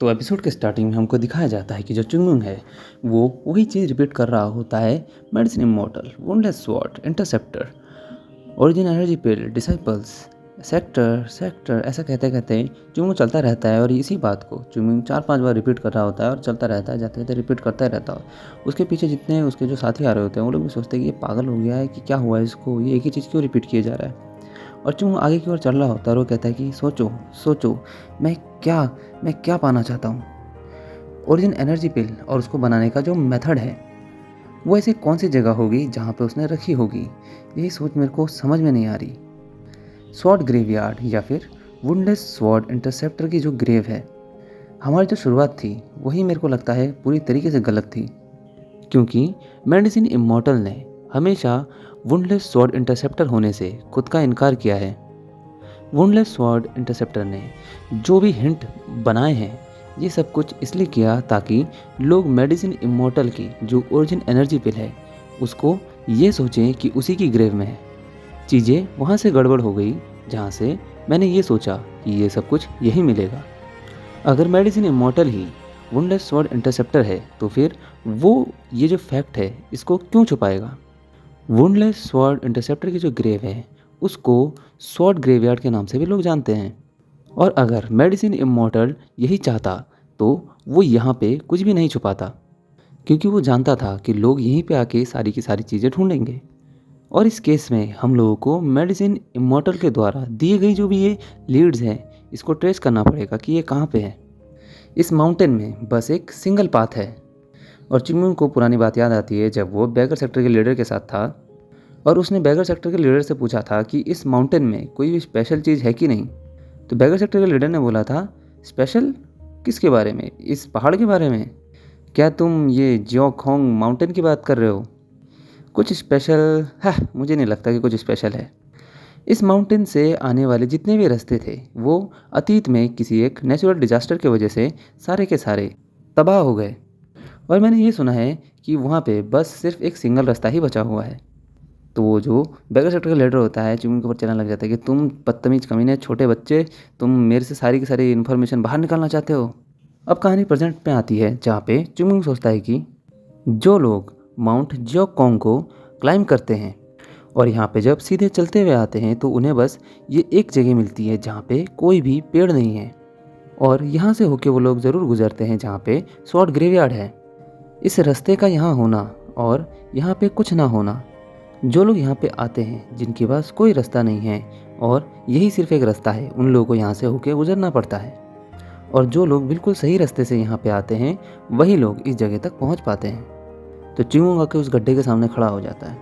तो एपिसोड के स्टार्टिंग में हमको दिखाया जाता है कि जो चुंगमुंग है वो वही चीज़ रिपीट कर रहा होता है। Medicine immortal, woundless sword, interceptor, origin energy pill, disciples, sector sector, ऐसा कहते कहते चुंगमुंग चलता रहता है। और इसी बात को चुंगमुंग 4-5 बार रिपीट कर रहा होता है और चलता रहता है, जाते जाते रिपीट करता रहता है। उसके पीछे जितने उसके जो साथी आ रहे होते हैं वो लोग भी सोचते हैं कि ये पागल हो गया है कि क्या हुआ है इसको, ये एक ही चीज़ क्यों रिपीट किया जा रहा है। और चुंगमुंग आगे की ओर चल रहा होता है और वो कहता है कि सोचो सोचो, मैं क्या मैं क्या पाना चाहता हूँ। ओरिजिन एनर्जी पिल और उसको बनाने का जो मेथड है वो ऐसी कौन सी जगह होगी जहाँ पे उसने रखी होगी, यही सोच मेरे को समझ में नहीं आ रही। स्वॉर्ड ग्रेवयार्ड या फिर वुंडलेस स्वॉर्ड इंटरसेप्टर की जो ग्रेव है, हमारी जो शुरुआत थी वही मेरे को लगता है पूरी तरीके से गलत थी। क्योंकि मेडिसिन इमॉर्टल ने हमेशा वुंडलेस स्वॉर्ड इंटरसेप्टर होने से खुद का इनकार किया है। वुंडलेस स्वॉर्ड इंटरसेप्टर ने जो भी हिंट बनाए हैं ये सब कुछ इसलिए किया ताकि लोग मेडिसिन इमॉर्टल की जो ओरिजिन एनर्जी पिल है उसको ये सोचें कि उसी की ग्रेव में है। चीज़ें वहाँ से गड़बड़ हो गई जहाँ से मैंने ये सोचा कि ये सब कुछ यही मिलेगा। अगर मेडिसिन इमॉर्टल ही वुंडलेस स्वॉर्ड इंटरसेप्टर है तो फिर वो ये जो फैक्ट है इसको क्यों छुपाएगा। वुंडलेस स्वॉर्ड इंटरसेप्टर की जो ग्रेव है उसको स्वॉर्ड ग्रेवयार्ड के नाम से भी लोग जानते हैं। और अगर मेडिसिन इमॉर्टल यही चाहता तो वो यहाँ पे कुछ भी नहीं छुपाता, क्योंकि वो जानता था कि लोग यहीं पे आके सारी की सारी चीज़ें ढूंढेंगे। और इस केस में हम लोगों को मेडिसिन इमॉर्टल के द्वारा दिए गई जो भी ये लीड्स हैं इसको ट्रेस करना पड़ेगा कि ये कहाँ पे है। इस माउंटेन में बस एक सिंगल पाथ है। और चिंगमुंग को पुरानी बात याद आती है जब वो बैगर सेक्टर के लीडर के साथ था और उसने बैगर सेक्टर के लीडर से पूछा था कि इस माउंटेन में कोई भी स्पेशल चीज़ है कि नहीं। तो बैगर सेक्टर के लीडर ने बोला था, स्पेशल किसके बारे में, इस पहाड़ के बारे में? क्या तुम ये जियोखोंग माउंटेन की बात कर रहे हो? कुछ स्पेशल है? मुझे नहीं लगता कि कुछ स्पेशल है। इस माउंटेन से आने वाले जितने भी रास्ते थे वो अतीत में किसी एक नेचुरल डिजास्टर की वजह से सारे के सारे तबाह हो गए। और मैंने ये सुना है कि वहाँ पे बस सिर्फ एक सिंगल रास्ता ही बचा हुआ है। तो वो जो बैगर सेक्टर का लीडर होता है चुंगमुंग के ऊपर चलने लग जाता है कि तुम बदतमीज कमीने छोटे बच्चे, तुम मेरे से सारी की सारी इन्फॉर्मेशन बाहर निकालना चाहते हो। अब कहानी प्रेजेंट में आती है जहाँ पे चुंगमुंग सोचता है कि जो लोग माउंट जियोकोंग को क्लाइंब करते हैं और यहाँ पे जब सीधे चलते हुए आते हैं तो उन्हें बस ये एक जगह मिलती है जहाँ पे कोई भी पेड़ नहीं है। और यहाँ से होके वो लोग ज़रूर गुजरते हैं जहाँ पे स्वॉर्ड ग्रेवयार्ड है। इस रास्ते का यहाँ होना और यहाँ पे कुछ ना होना, जो लोग यहाँ पे आते हैं जिनके पास कोई रास्ता नहीं है और यही सिर्फ एक रास्ता है, उन लोगों को यहाँ से होके गुजरना पड़ता है। और जो लोग बिल्कुल सही रास्ते से यहाँ पे आते हैं वही लोग इस जगह तक पहुँच पाते हैं। तो चिंगमुंग आके उस गड्ढे के सामने खड़ा हो जाता है।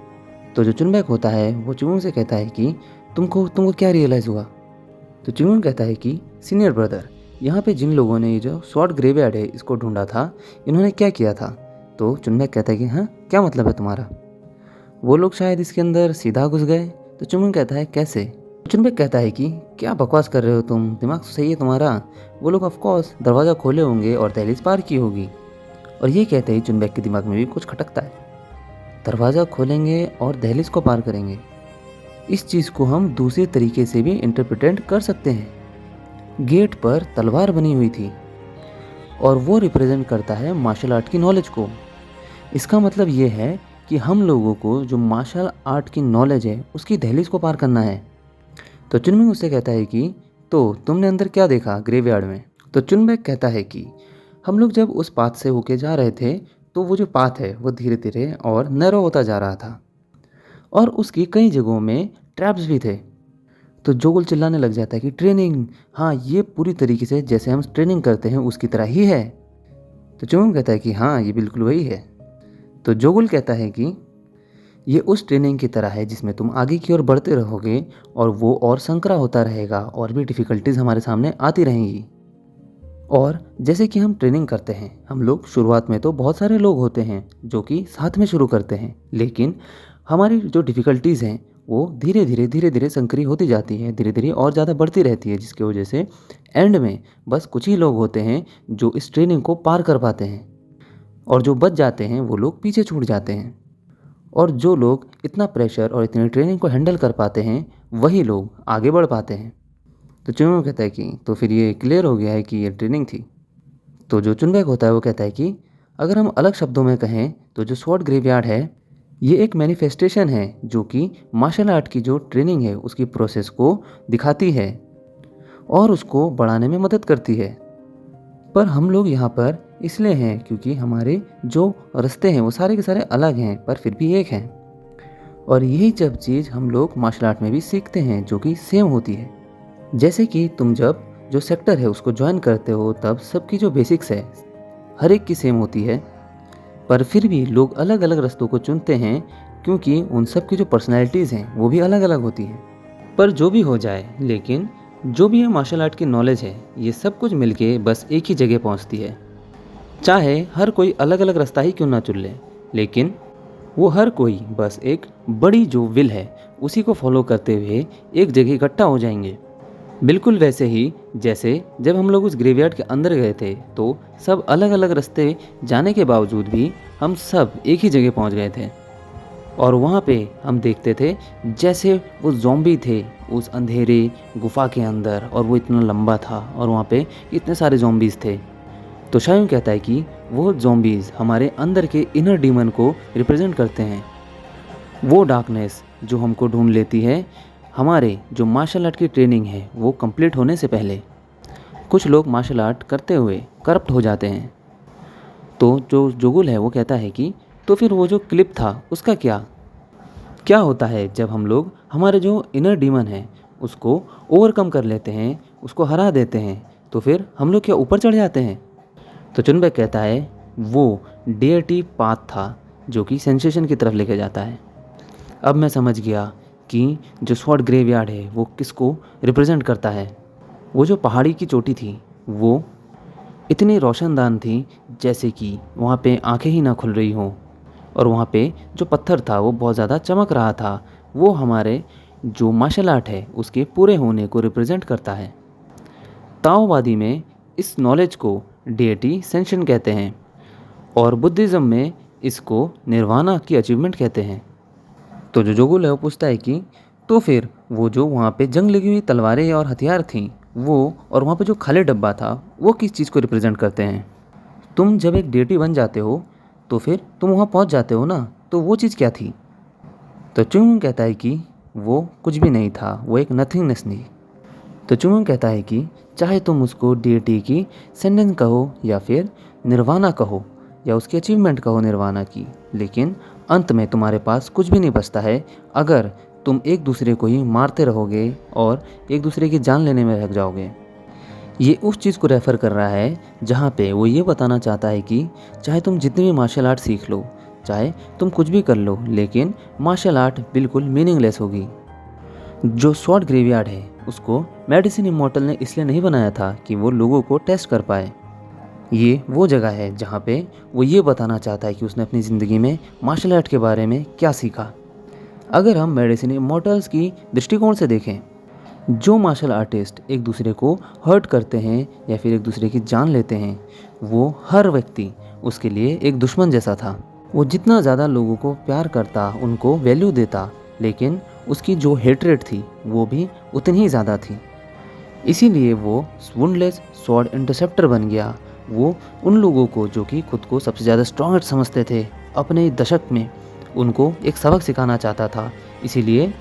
तो जो चुनबैक होता है वो चिंगमुंग से कहता है कि तुमको क्या रियलाइज़ हुआ। तो चिंगमुंग कहता है कि सीनियर ब्रदर, यहाँ पे जिन लोगों ने ये जो स्वॉर्ड ग्रेवयार्ड है इसको ढूंढा था इन्होंने क्या किया था। तो चुनबैक कहता है कि हाँ, क्या मतलब है तुम्हारा? वो लोग शायद इसके अंदर सीधा घुस गए। तो चिंगमुंग कहता है कैसे? चुनबैक कहता है कि क्या बकवास कर रहे हो तुम, दिमाग तो सही है तुम्हारा। वो लोग ऑफकोर्स दरवाज़ा खोले होंगे और दहलीज पार की होगी। और ये कहते ही चुनबैक के दिमाग में भी कुछ खटकता है। दरवाज़ा खोलेंगे और दहलीज को पार करेंगे, इस चीज़ को हम दूसरे तरीके से भी इंटरप्रिटेट कर सकते हैं। गेट पर तलवार बनी हुई थी और वो रिप्रेजेंट करता है मार्शल आर्ट की नॉलेज को। इसका मतलब ये है कि हम लोगों को जो मार्शल आर्ट की नॉलेज है उसकी दहलीज को पार करना है। तो चुनबैक उससे कहता है कि तो तुमने अंदर क्या देखा ग्रेवयार्ड में? तो चुनबैक कहता है कि हम लोग जब उस पाथ से होके जा रहे थे तो वो जो पाथ है वो धीरे धीरे और नैरो होता जा रहा था और उसकी कई जगहों में ट्रैप्स भी थे। तो जोगुल चिल्लाने लग जाता है कि ट्रेनिंग, हाँ ये पूरी तरीके से जैसे हम ट्रेनिंग करते हैं उसकी तरह ही है। तो चुंगमुंग कहता है कि हाँ ये बिल्कुल वही है। तो जोगुल कहता है कि ये उस ट्रेनिंग की तरह है जिसमें तुम आगे की ओर बढ़ते रहोगे और वो और संकरा होता रहेगा और भी डिफ़िकल्टीज हमारे सामने आती रहेंगी। और जैसे कि हम ट्रेनिंग करते हैं, हम लोग शुरुआत में तो बहुत सारे लोग होते हैं जो कि साथ में शुरू करते हैं, लेकिन हमारी जो डिफ़िकल्टीज़ हैं वो धीरे धीरे संकरी होती जाती है, धीरे धीरे और ज़्यादा बढ़ती रहती है, जिसकी वजह से एंड में बस कुछ ही लोग होते हैं जो इस ट्रेनिंग को पार कर पाते हैं और जो बच जाते हैं वो लोग पीछे छूट जाते हैं। और जो लोग इतना प्रेशर और इतनी ट्रेनिंग को हैंडल कर पाते हैं वही लोग आगे बढ़ पाते हैं। तो चिंगमुंग कहता है कि तो फिर ये क्लियर हो गया है कि ये ट्रेनिंग थी। तो जो चुनबैक होता है वो कहता है कि अगर हम अलग शब्दों में कहें तो जो स्वॉर्ड ग्रेवयार्ड है ये एक मैनिफेस्टेशन है जो कि मार्शल आर्ट की जो ट्रेनिंग है उसकी प्रोसेस को दिखाती है और उसको बढ़ाने में मदद करती है। पर हम लोग यहाँ पर इसलिए हैं क्योंकि हमारे जो रास्ते हैं वो सारे के सारे अलग हैं पर फिर भी एक हैं। और यही जब चीज़ हम लोग मार्शल आर्ट में भी सीखते हैं जो कि सेम होती है। जैसे कि तुम जब जो सेक्टर है उसको ज्वाइन करते हो तब सबकी जो बेसिक्स है हर एक की सेम होती है, पर फिर भी लोग अलग अलग रास्तों को चुनते हैं क्योंकि उन सब की जो पर्सनैलिटीज़ हैं वो भी अलग अलग होती हैं। पर जो भी हो जाए, लेकिन जो भी ये मार्शल आर्ट की नॉलेज है ये सब कुछ मिलके बस एक ही जगह पहुंचती है। चाहे हर कोई अलग अलग रास्ता ही क्यों ना चुन ले, लेकिन वो हर कोई बस एक बड़ी जो विल है उसी को फॉलो करते हुए एक जगह इकट्ठा हो जाएंगे। बिल्कुल वैसे ही जैसे जब हम लोग उस ग्रेवयार्ड के अंदर गए थे तो सब अलग अलग रास्ते जाने के बावजूद भी हम सब एक ही जगह पहुंच गए थे। और वहाँ पे हम देखते थे जैसे वो ज़ॉम्बी थे उस अंधेरे गुफा के अंदर, और वो इतना लंबा था और वहाँ पे इतने सारे ज़ॉम्बीज़ थे। तो शायद कहता है कि वो ज़ॉम्बीज़ हमारे अंदर के इनर डीमन को रिप्रेजेंट करते हैं, वो डार्कनेस जो हमको ढूंढ लेती है हमारे जो मार्शल आर्ट की ट्रेनिंग है वो कंप्लीट होने से पहले। कुछ लोग मार्शल आर्ट करते हुए करप्ट हो जाते हैं। तो जो जोगुल है वो कहता है कि तो फिर वो जो क्लिप था उसका क्या होता है जब हम लोग हमारे जो इनर डीमन है उसको ओवरकम कर लेते हैं, उसको हरा देते हैं, तो फिर हम लोग क्या ऊपर चढ़ जाते हैं? तो चुनबैक कहता है वो डेटी पाथ था जो कि सेंसेशन की तरफ लेके जाता है। अब मैं समझ गया कि जो स्वॉर्ड ग्रेवयार्ड है वो किसको रिप्रेजेंट करता है। वो जो पहाड़ी की चोटी थी वो इतनी रोशनदान थी जैसे कि वहाँ पे आंखें ही ना खुल रही हों, और वहाँ पे जो पत्थर था वो बहुत ज़्यादा चमक रहा था। वो हमारे जो मार्शल आर्ट है उसके पूरे होने को रिप्रेजेंट करता है। ताओवादी में इस नॉलेज को डेटी सेंशन कहते हैं और बुद्धिज़्म में इसको निर्वाणा की अचीवमेंट कहते हैं। तो जो जोगुल है वो पूछता है कि तो फिर वो जो वहाँ पे जंग लगी हुई तलवारें और हथियार थीं वो, और वहाँ पे जो खाली डब्बा था वो किस चीज़ को रिप्रेजेंट करते हैं? तुम जब एक डेटी बन जाते हो तो फिर तुम वहाँ पहुँच जाते हो ना, तो वो चीज़ क्या थी? तो चुंगमुंग कहता है कि वो कुछ भी नहीं था, वो एक नथिंगनेस थी। तो चुंगमुंग कहता है कि चाहे तुम उसको डेटी की सेंडेंस कहो या फिर निर्वाणा कहो या उसकी अचीवमेंट कहो निर्वाणा की, लेकिन अंत में तुम्हारे पास कुछ भी नहीं बचता है अगर तुम एक दूसरे को ही मारते रहोगे और एक दूसरे की जान लेने में लग जाओगे। ये उस चीज़ को रेफ़र कर रहा है जहाँ पे वो ये बताना चाहता है कि चाहे तुम जितनी भी मार्शल आर्ट सीख लो, चाहे तुम कुछ भी कर लो, लेकिन मार्शल आर्ट बिल्कुल मीनिंगलेस होगी। जो स्वॉर्ड ग्रेवयार्ड है उसको मेडिसिन इमॉर्टल ने इसलिए नहीं बनाया था कि वो लोगों को टेस्ट कर पाए। ये वो जगह है जहाँ पे वो ये बताना चाहता है कि उसने अपनी ज़िंदगी में मार्शल आर्ट के बारे में क्या सीखा। अगर हम मेडिसिन इमॉर्टल्स की दृष्टिकोण से देखें, जो मार्शल आर्टिस्ट एक दूसरे को हर्ट करते हैं या फिर एक दूसरे की जान लेते हैं, वो हर व्यक्ति उसके लिए एक दुश्मन जैसा था। वो जितना ज़्यादा लोगों को प्यार करता, उनको वैल्यू देता, लेकिन उसकी जो हेट्रेड थी वो भी उतनी ही ज़्यादा थी। इसीलिए वो वुंडलेस स्वॉर्ड इंटरसेप्टर बन गया। वो उन लोगों को जो कि खुद को सबसे ज़्यादा स्ट्रॉन्गेस्ट समझते थे अपने दशक में, उनको एक सबक सिखाना चाहता था। इसीलिए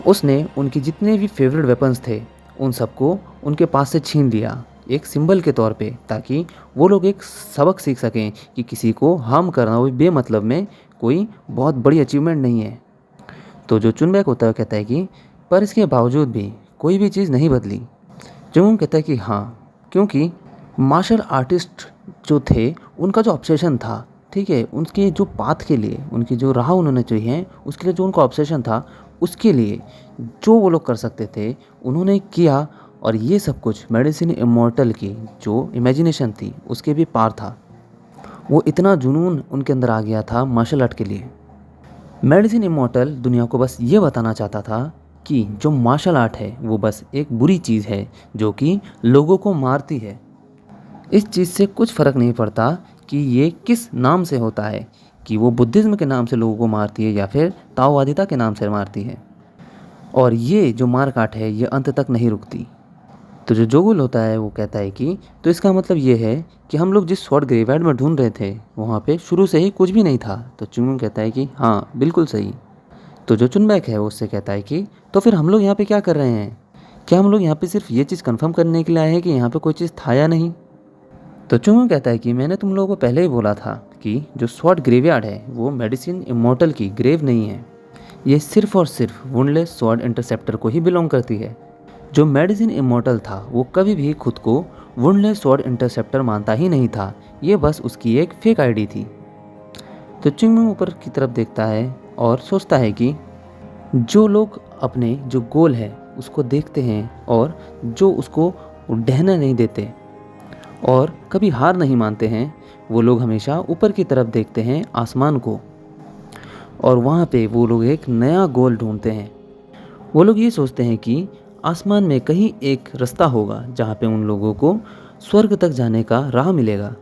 उसने उनके जितने भी फेवरेट वेपन्स थे उन सबको उनके पास से छीन लिया एक सिंबल के तौर पे, ताकि वो लोग एक सबक सीख सकें कि किसी को हार्म करना वो बेमतलब में कोई बहुत बड़ी अचीवमेंट नहीं है। तो जो चुनबैक होता है कहता है कि पर इसके बावजूद भी कोई भी चीज़ नहीं बदली। जुंग कहता है कि हाँ, क्योंकि मार्शल आर्टिस्ट जो थे उनका जो ऑब्सेशन था, ठीक है, उनके जो पाथ के लिए, उनकी जो राह उन्होंने चुनी है उसके लिए जो उनका ऑब्सेशन था, उसके लिए जो वो लोग कर सकते थे उन्होंने किया। और ये सब कुछ मेडिसिन इमॉर्टल की जो इमेजिनेशन थी उसके भी पार था। वो इतना जुनून उनके अंदर आ गया था मार्शल आर्ट के लिए। मेडिसिन इमॉर्टल दुनिया को बस ये बताना चाहता था कि जो मार्शल आर्ट है वो बस एक बुरी चीज़ है जो कि लोगों को मारती है। इस चीज़ से कुछ फ़र्क नहीं पड़ता कि ये किस नाम से होता है, कि वो बुद्धिज़्म के नाम से लोगों को मारती है या फिर ताओवादिता के नाम से मारती है। और ये जो मार काट है ये अंत तक नहीं रुकती। तो जो जोगुल होता है वो कहता है कि तो इसका मतलब ये है कि हम लोग जिस स्वॉर्ड ग्रेवयार्ड में ढूंढ रहे थे वहाँ पे शुरू से ही कुछ भी नहीं था। तो चुंगमुंग कहता है कि हाँ बिल्कुल सही। तो जो चुनबैक है वो उससे कहता है कि तो फिर हम लोग यहाँ पे क्या कर रहे हैं? क्या हम लोग यहाँ पे सिर्फ ये चीज़ कंफर्म करने के लिए आए हैं कि यहाँ पे कोई चीज़ था या नहीं? तो चुंगमुंग कहता है कि मैंने तुम लोगों को पहले ही बोला था कि जो स्वॉर्ड ग्रेवयार्ड है वो मेडिसिन इमॉर्टल की ग्रेव नहीं है। ये सिर्फ और सिर्फ वुंडलेस स्वॉर्ड इंटरसेप्टर को ही बिलोंग करती है। जो मेडिसिन इमॉर्टल था वो कभी भी खुद को वुंडलेस स्वॉर्ड इंटरसेप्टर मानता ही नहीं था। ये बस उसकी एक फेक आईडी थी। तो चिंगमू ऊपर की तरफ देखता है और सोचता है कि जो लोग अपने जो गोल है उसको देखते हैं और जो उसको ढहना नहीं देते और कभी हार नहीं मानते हैं, वो लोग हमेशा ऊपर की तरफ देखते हैं आसमान को, और वहाँ पे वो लोग एक नया गोल ढूंढते हैं। वो लोग ये सोचते हैं कि आसमान में कहीं एक रास्ता होगा जहाँ पे उन लोगों को स्वर्ग तक जाने का राह मिलेगा।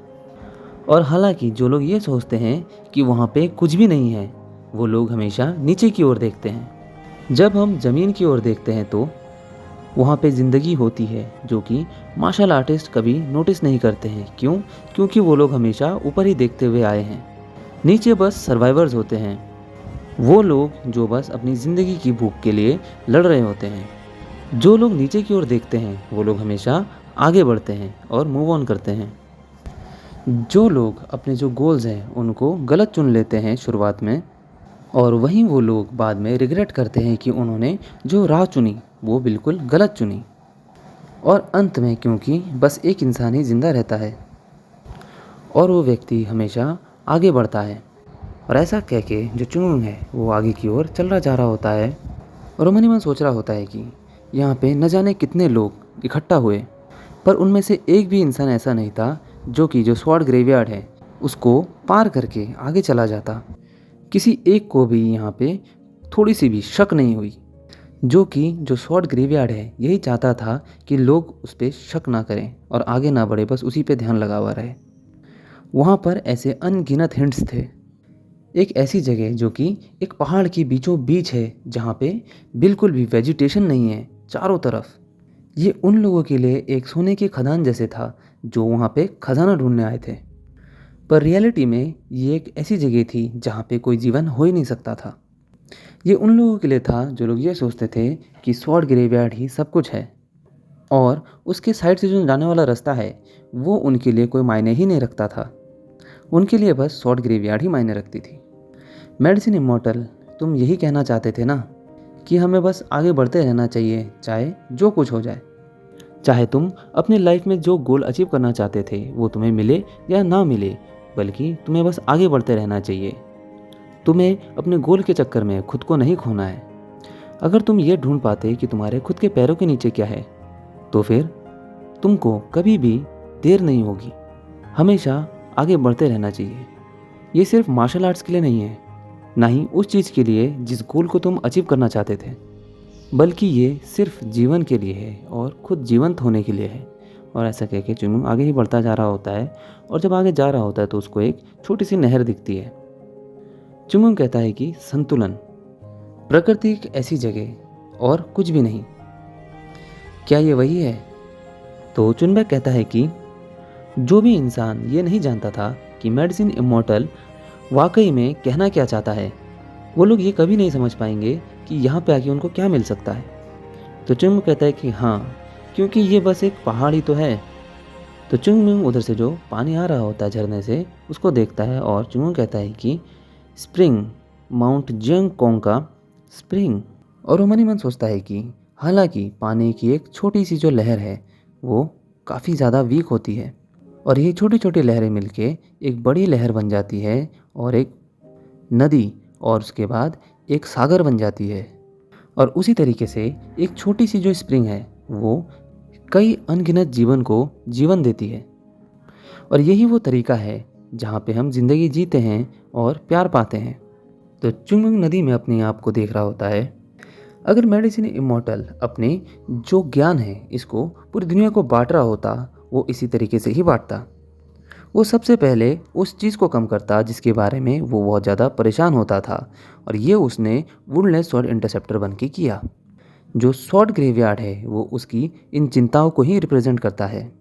और हालांकि जो लोग ये सोचते हैं कि वहाँ पे कुछ भी नहीं है, वो लोग हमेशा नीचे की ओर देखते हैं। जब हम ज़मीन की ओर देखते हैं तो वहाँ पे ज़िंदगी होती है जो कि मार्शल आर्टिस्ट कभी नोटिस नहीं करते हैं। क्यों? क्योंकि वो लोग हमेशा ऊपर ही देखते हुए आए हैं। नीचे बस सर्वाइवर्स होते हैं, वो लोग जो बस अपनी ज़िंदगी की भूख के लिए लड़ रहे होते हैं। जो लोग नीचे की ओर देखते हैं वो लोग हमेशा आगे बढ़ते हैं और मूव ऑन करते हैं। जो लोग अपने जो गोल्स हैं उनको गलत चुन लेते हैं शुरुआत में, और वहीं वो लोग बाद में रिग्रेट करते हैं कि उन्होंने जो राह चुनी वो बिल्कुल गलत चुनी। और अंत में क्योंकि बस एक इंसान ही ज़िंदा रहता है और वो व्यक्ति हमेशा आगे बढ़ता है। और ऐसा कह के जो चुंगमुंग है वो आगे की ओर चल रहा जा रहा होता है और वो मन ही मन सोच रहा होता है कि यहाँ पे न जाने कितने लोग इकट्ठा हुए, पर उनमें से एक भी इंसान ऐसा नहीं था जो कि जो स्वॉर्ड ग्रेवयार्ड है उसको पार करके आगे चला जाता। किसी एक को भी यहाँ पे थोड़ी सी भी शक नहीं हुई, जो कि जो स्वॉर्ड ग्रेवयार्ड है यही चाहता था कि लोग उस पर शक ना करें और आगे ना बढ़े, बस उसी पे ध्यान लगा हुआ रहे। वहाँ पर ऐसे अनगिनत हिंट्स थे। एक ऐसी जगह जो कि एक पहाड़ के बीचों बीच है जहाँ पे बिल्कुल भी वेजिटेशन नहीं है चारों तरफ। ये उन लोगों के लिए एक सोने की खदान जैसे था जो वहाँ पे खजाना ढूंढने आए थे, पर रियलिटी में ये एक ऐसी जगह थी जहाँ पे कोई जीवन हो ही नहीं सकता था। ये उन लोगों के लिए था जो लोग ये सोचते थे कि स्वॉर्ड ग्रेवयार्ड ही सब कुछ है और उसके साइड से जो जाने वाला रास्ता है वो उनके लिए कोई मायने ही नहीं रखता था। उनके लिए बस स्वॉर्ड ग्रेवयार्ड ही मायने रखती थी। मेडिसिन इमॉर्टल, तुम यही कहना चाहते थे ना कि हमें बस आगे बढ़ते रहना चाहिए चाहे जो कुछ हो जाए। चाहे तुम अपनी लाइफ में जो गोल अचीव करना चाहते थे वो तुम्हें मिले या ना मिले, बल्कि तुम्हें बस आगे बढ़ते रहना चाहिए। तुम्हें अपने गोल के चक्कर में खुद को नहीं खोना है। अगर तुम ये ढूंढ पाते कि तुम्हारे खुद के पैरों के नीचे क्या है तो फिर तुमको कभी भी देर नहीं होगी। हमेशा आगे बढ़ते रहना चाहिए। ये सिर्फ मार्शल आर्ट्स के लिए नहीं है, ना ही उस चीज़ के लिए जिस गोल को तुम अचीव करना चाहते थे, बल्कि ये सिर्फ जीवन के लिए है और खुद जीवंत होने के लिए है। और ऐसा कह के चुंगमुंग आगे ही बढ़ता जा रहा होता है और जब आगे जा रहा होता है तो उसको एक छोटी सी नहर दिखती है। चुंगमुंग कहता है कि संतुलन, प्रकृति एक ऐसी जगह और कुछ भी नहीं, क्या ये वही है? तो चुनबैक कहता है कि जो भी इंसान ये नहीं जानता था कि मेडिसिन इमॉर्टल वाकई में कहना क्या चाहता है, वो लोग ये कभी नहीं समझ पाएंगे कि यहाँ पे आके उनको क्या मिल सकता है। तो चुंगमुंग कहता है कि हाँ, क्योंकि ये बस एक पहाड़ ही तो है। तो चुंगमुंग उधर से जो पानी आ रहा होता है झरने से उसको देखता है और चुंगमुंग कहता है कि स्प्रिंग, माउंट जेंगकोंग का स्प्रिंग। और वो मन ही मन सोचता है कि हालांकि पानी की एक छोटी सी जो लहर है वो काफ़ी ज़्यादा वीक होती है और ये छोटी छोटी लहरें मिलके एक बड़ी लहर बन जाती है और एक नदी, और उसके बाद एक सागर बन जाती है। और उसी तरीके से एक छोटी सी जो स्प्रिंग है वो कई अनगिनत जीवन को जीवन देती है। और यही वो तरीका है जहाँ पे हम जिंदगी जीते हैं और प्यार पाते हैं। तो चुंगमुंग नदी में अपने आप को देख रहा होता है, अगर मेडिसिन इमॉर्टल अपने जो ज्ञान है इसको पूरी दुनिया को बांट रहा होता, वो इसी तरीके से ही बांटता। वो सबसे पहले उस चीज़ को कम करता जिसके बारे में वो बहुत ज़्यादा परेशान होता था, और ये उसने वुंडलेस स्वॉर्ड इंटरसेप्टर बन के किया। जो शॉर्ट ग्रेवयार्ड है वो उसकी इन चिंताओं को ही रिप्रेजेंट करता है।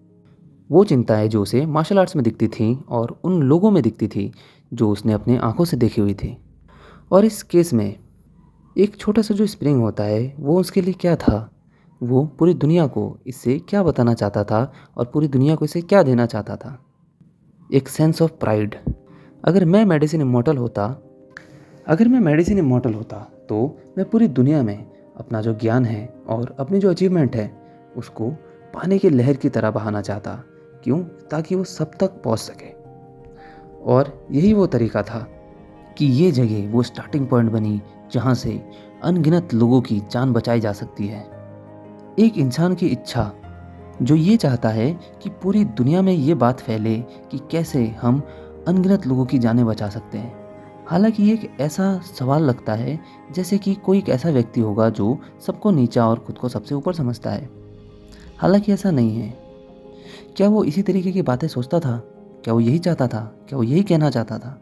वो चिंताएं जो उसे मार्शल आर्ट्स में दिखती थीं और उन लोगों में दिखती थी जो उसने अपनी आंखों से देखी हुई थी। और इस केस में एक छोटा सा जो स्प्रिंग होता है वो उसके लिए क्या था, वो पूरी दुनिया को इससे क्या बताना चाहता था और पूरी दुनिया को इसे क्या देना चाहता था। एक सेंस ऑफ प्राइड। अगर मैं मेडिसिन इमॉर्टल होता अगर मैं मेडिसिन इमॉर्टल होता तो मैं पूरी दुनिया में अपना जो ज्ञान है और अपनी जो अचीवमेंट है उसको पानी की लहर की तरह बहाना चाहता। क्यों? ताकि वो सब तक पहुंच सके। और यही वो तरीका था कि ये जगह वो स्टार्टिंग पॉइंट बनी जहाँ से अनगिनत लोगों की जान बचाई जा सकती है। एक इंसान की इच्छा जो ये चाहता है कि पूरी दुनिया में ये बात फैले कि कैसे हम अनगिनत लोगों की जानें बचा सकते हैं। हालांकि ये एक ऐसा सवाल लगता है जैसे कि कोई एक ऐसा व्यक्ति होगा जो सबको नीचा और खुद को सबसे ऊपर समझता है। हालांकि ऐसा नहीं है। क्या वो इसी तरीके की बातें सोचता था? क्या वो यही चाहता था? क्या वो यही कहना चाहता था?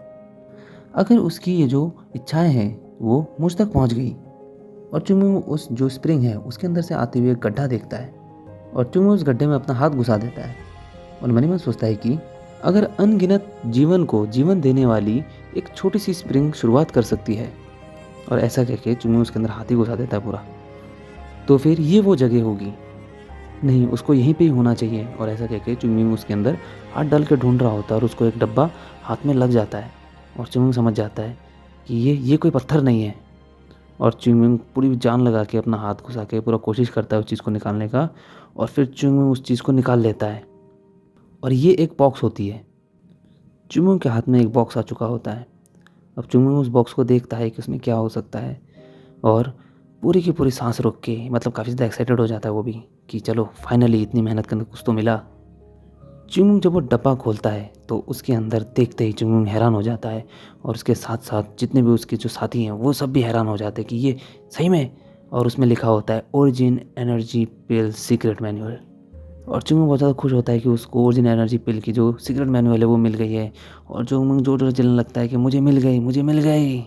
अगर उसकी ये जो इच्छाएं हैं वो मुझ तक पहुंच गई और चुंगू उस जो स्प्रिंग है उसके अंदर से आते हुए एक गड्ढा देखता है और चुंगू उस गड्ढे में अपना हाथ घुसा देता है और मन ही मन सोचता है कि अगर अनगिनत जीवन को जीवन देने वाली एक छोटी सी स्प्रिंग शुरुआत कर सकती है, और ऐसा कह के चुंगू उसके अंदर हाथ ही घुसा देता है पूरा, तो फिर ये वो जगह होगी। नहीं, उसको यहीं पे ही होना चाहिए। और ऐसा कह के चुंगू उसके अंदर हाथ डाल के ढूंढ रहा होता है और उसको एक डब्बा हाथ में लग जाता है और चुंगू समझ जाता है कि ये कोई पत्थर नहीं है। और च्युइंग पूरी जान लगा के अपना हाथ घुसा के पूरा कोशिश करता है उस चीज़ को निकालने का, और फिर च्युइंग उस चीज़ को निकाल लेता है और ये एक बॉक्स होती है। च्युइंग के हाथ में एक बॉक्स आ चुका होता है। अब च्युइंग उस बॉक्स को देखता है कि उसमें क्या हो सकता है और पूरी की पूरी सांस रोक के, मतलब काफ़ी ज़्यादा एक्साइटेड हो जाता है वो भी कि चलो फाइनली इतनी मेहनत करके कुछ तो मिला। च्युइंग जब वो डब्बा खोलता है तो उसके अंदर देखते ही च्युइंग हैरान हो जाता है और उसके साथ साथ जितने भी उसके जो साथी हैं वो सब भी हैरान हो जाते हैं कि ये सही में। और उसमें लिखा होता है ओरिजिन एनर्जी पिल सीक्रेट मैनुअल। और च्युइंग बहुत ज़्यादा खुश होता है कि उसको ओरिजिन एनर्जी पिल की जो सीक्रेट मैनुअल है वो मिल गई है। और च्युइंग जोर जोर जलने लगता है कि मुझे मिल गई, मुझे मिल गई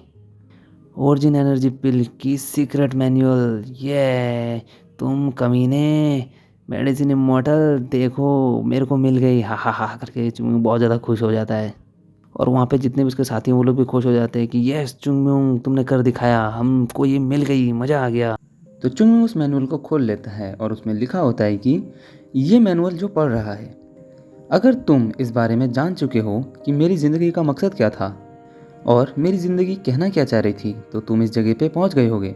ओरिजिन एनर्जी पिल की सीक्रेट मैनुअल। ये तुम कमीने, मेडिसिन इमॉर्टल, देखो मेरे को मिल गई, हा हा हा करके चुंगमुंग बहुत ज़्यादा खुश हो जाता है। और वहाँ पे जितने भी उसके साथी हैं वो लोग भी खुश हो जाते हैं कि यस चुंगमुंग तुमने कर दिखाया, हमको ये मिल गई, मज़ा आ गया। तो चुंगमुंग उस मैनुअल को खोल लेता है और उसमें लिखा होता है कि ये मैनुअल जो पढ़ रहा है, अगर तुम इस बारे में जान चुके हो कि मेरी ज़िंदगी का मकसद क्या था और मेरी ज़िंदगी कहना क्या चाह रही थी, तो तुम इस जगह पे पहुंच गए होगे।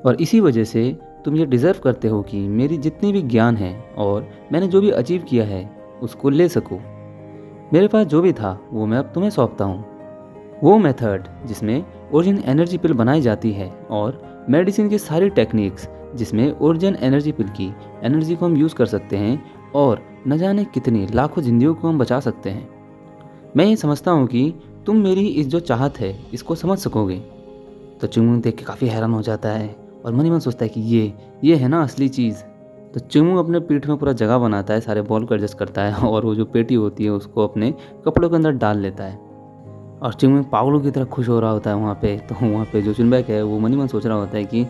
और इसी वजह से तुम ये डिज़र्व करते हो कि मेरी जितनी भी ज्ञान है और मैंने जो भी अचीव किया है उसको ले सको। मेरे पास जो भी था वो मैं अब तुम्हें सौंपता हूँ। वो मेथड जिसमें ओरिजिन एनर्जी पिल बनाई जाती है और मेडिसिन की सारी टेक्निक्स जिसमें ओरिजिन एनर्जी पिल की एनर्जी को हम यूज़ कर सकते हैं और न जाने कितनी लाखों जिंदगियों को हम बचा सकते हैं। मैं ये समझता हूँ कि तुम मेरी इस जो चाहत है इसको समझ सकोगे। तो चुंगमुंग देख के काफ़ी हैरान हो जाता है और मन ही मन सोचता है कि ये है ना असली चीज़। तो चुंगमुंग अपने पीठ में पूरा जगह बनाता है, सारे बॉल को एडजस्ट करता है और वो जो पेटी होती है उसको अपने कपड़ों के अंदर डाल लेता है। और चुंगमुंग पागलों की तरह खुश हो रहा होता है वहाँ पे। तो वहाँ पे जो चुनबैक है वो मन ही मन सोच रहा होता है कि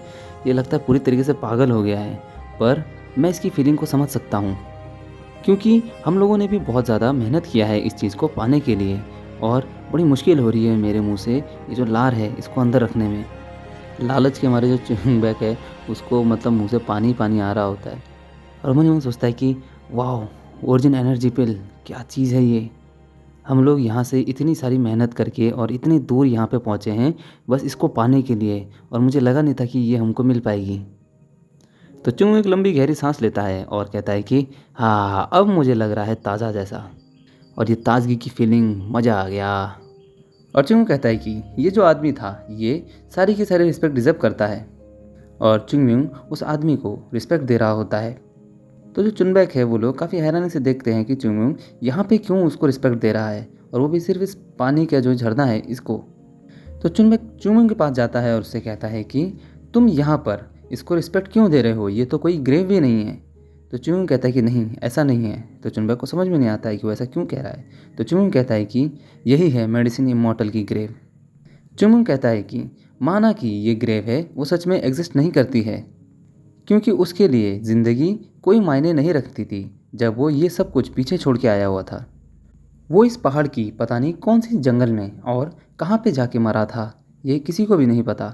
ये लगता है पूरी तरीके से पागल हो गया है, पर मैं इसकी फीलिंग को समझ सकता हूँ क्योंकि हम लोगों ने भी बहुत ज़्यादा मेहनत किया है इस चीज़ को पाने के लिए और बड़ी मुश्किल हो रही है मेरे मुंह से ये जो लार है इसको अंदर रखने में। लालच के हमारे जो च्युइंग है उसको मतलब मुंह से पानी पानी आ रहा होता है और मन ही मन सोचता है कि वाह, ओरिजिन एनर्जी पिल क्या चीज़ है ये। हम लोग यहाँ से इतनी सारी मेहनत करके और इतनी दूर यहाँ पे पहुँचे हैं बस इसको पाने के लिए, और मुझे लगा नहीं था कि ये हमको मिल पाएगी। तो चुंग एक लंबी गहरी सांस लेता है और कहता है कि हाँ, अब मुझे लग रहा है ताज़ा जैसा, और ये ताजगी की फीलिंग, मज़ा आ गया। और चुंग कहता है कि ये जो आदमी था ये सारी की सारी रिस्पेक्ट डिज़र्व करता है, और चुंगम्यूंग उस आदमी को रिस्पेक्ट दे रहा होता है। तो जो चुनबैक है वो लोग काफ़ी हैरानी से देखते हैं कि चुंगम्यूंग यहाँ पे क्यों उसको रिस्पेक्ट दे रहा है, और वो भी सिर्फ इस पानी का जो झरना है इसको। तो चुनबैक चुंगम्यूंग के पास जाता है और उससे कहता है कि तुम यहाँ पर इसको रिस्पेक्ट क्यों दे रहे हो, ये तो कोई ग्रेव भी नहीं है। तो चुंगम्यूंग कहता है कि नहीं, ऐसा नहीं है। तो चुनबैक को समझ में नहीं आता है कि वो ऐसा क्यों कह रहा है। तो चुंगम्यूंग कहता है कि यही है मेडिसिन इमॉर्टल की ग्रेव। चुंगम्यूंग कहता है कि माना कि ये ग्रेव है वो सच में एग्जिस्ट नहीं करती है, क्योंकि उसके लिए ज़िंदगी कोई मायने नहीं रखती थी जब वो ये सब कुछ पीछे छोड़ के आया हुआ था। वो इस पहाड़ की पता नहीं कौन सी जंगल में और कहाँ पे जाके मरा था, ये किसी को भी नहीं पता।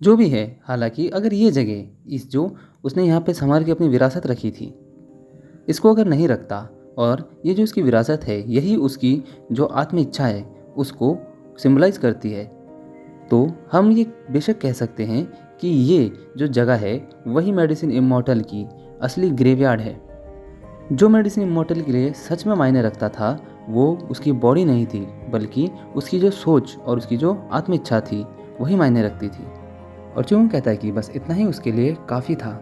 जो भी है, हालांकि अगर ये जगह इस जो उसने यहाँ पे संभाल के अपनी विरासत रखी थी, इसको अगर नहीं रखता और ये जो उसकी विरासत है यही उसकी जो आत्म इच्छा है उसको सिंबलाइज करती है, तो हम ये बेशक कह सकते हैं कि ये जो जगह है वही मेडिसिन इमॉर्टल की असली ग्रेवयार्ड है। जो मेडिसिन इमॉर्टल के लिए सच में मायने रखता था वो उसकी बॉडी नहीं थी, बल्कि उसकी जो सोच और उसकी जो आत्म इच्छा थी वही मायने रखती थी। और चुंग कहता है कि बस इतना ही उसके लिए काफ़ी था।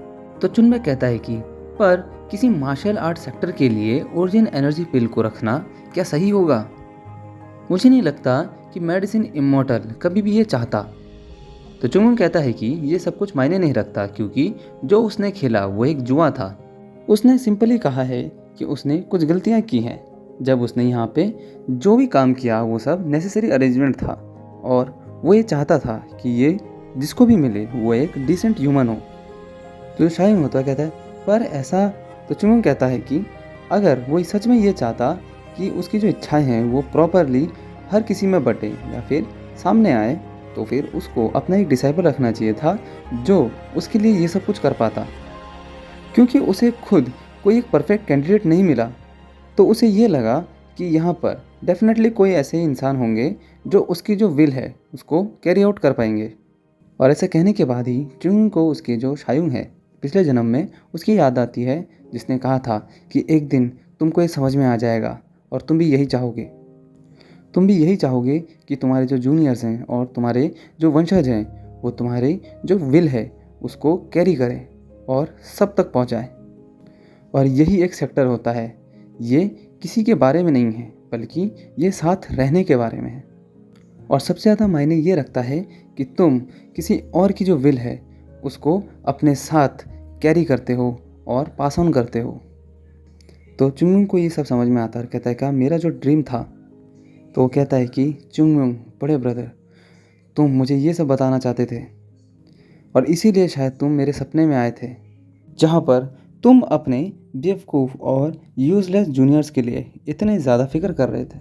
तो चुनबे कहता है कि पर किसी मार्शल आर्ट सेक्टर के लिए ओरिजिन एनर्जी पिल को रखना क्या सही होगा? मुझे नहीं लगता कि मेडिसिन इमॉर्टल कभी भी ये चाहता। तो चुंगुन कहता है कि ये सब कुछ मायने नहीं रखता, क्योंकि जो उसने खेला वो एक जुआ था। उसने सिंपली कहा है कि उसने कुछ गलतियां की हैं। जब उसने यहाँ पे जो भी काम किया वो सब नेसेसरी अरेंजमेंट था और वो ये चाहता था कि ये जिसको भी मिले वो एक डिसेंट ह्यूमन हो। तो शायद होता कहता है पर ऐसा। तो चुंगुन कहता है कि अगर वो सच में ये चाहता कि उसकी जो इच्छाएं हैं वो प्रॉपरली हर किसी में बटे या फिर सामने आए, तो फिर उसको अपना एक डिसाइपल रखना चाहिए था जो उसके लिए ये सब कुछ कर पाता। क्योंकि उसे खुद कोई एक परफेक्ट कैंडिडेट नहीं मिला, तो उसे ये लगा कि यहाँ पर डेफिनेटली कोई ऐसे इंसान होंगे जो उसकी जो विल है उसको कैरी आउट कर पाएंगे। और ऐसा कहने के बाद ही चुंग को उसके जो शायुंग है पिछले जन्म में उसकी याद आती है, जिसने कहा था कि एक दिन तुमको ये समझ में आ जाएगा और तुम भी यही चाहोगे। तुम भी यही चाहोगे कि तुम्हारे जो जूनियर्स हैं और तुम्हारे जो वंशज हैं वो तुम्हारे जो विल है उसको कैरी करें और सब तक पहुंचाए। और यही एक सेक्टर होता है। ये किसी के बारे में नहीं है, बल्कि ये साथ रहने के बारे में है। और सबसे ज़्यादा मायने ये रखता है कि तुम किसी और की जो विल है उसको अपने साथ कैरी करते हो और पास ऑन करते हो। तो चुंगमुंग को ये सब समझ में आता है। कहता है कि मेरा जो ड्रीम था, तो वो कहता है कि चुंगमुंग बड़े ब्रदर, तुम मुझे ये सब बताना चाहते थे और इसीलिए शायद तुम मेरे सपने में आए थे, जहाँ पर तुम अपने बेवकूफ़ और यूज़लेस जूनियर्स के लिए इतने ज़्यादा फिक्र कर रहे थे।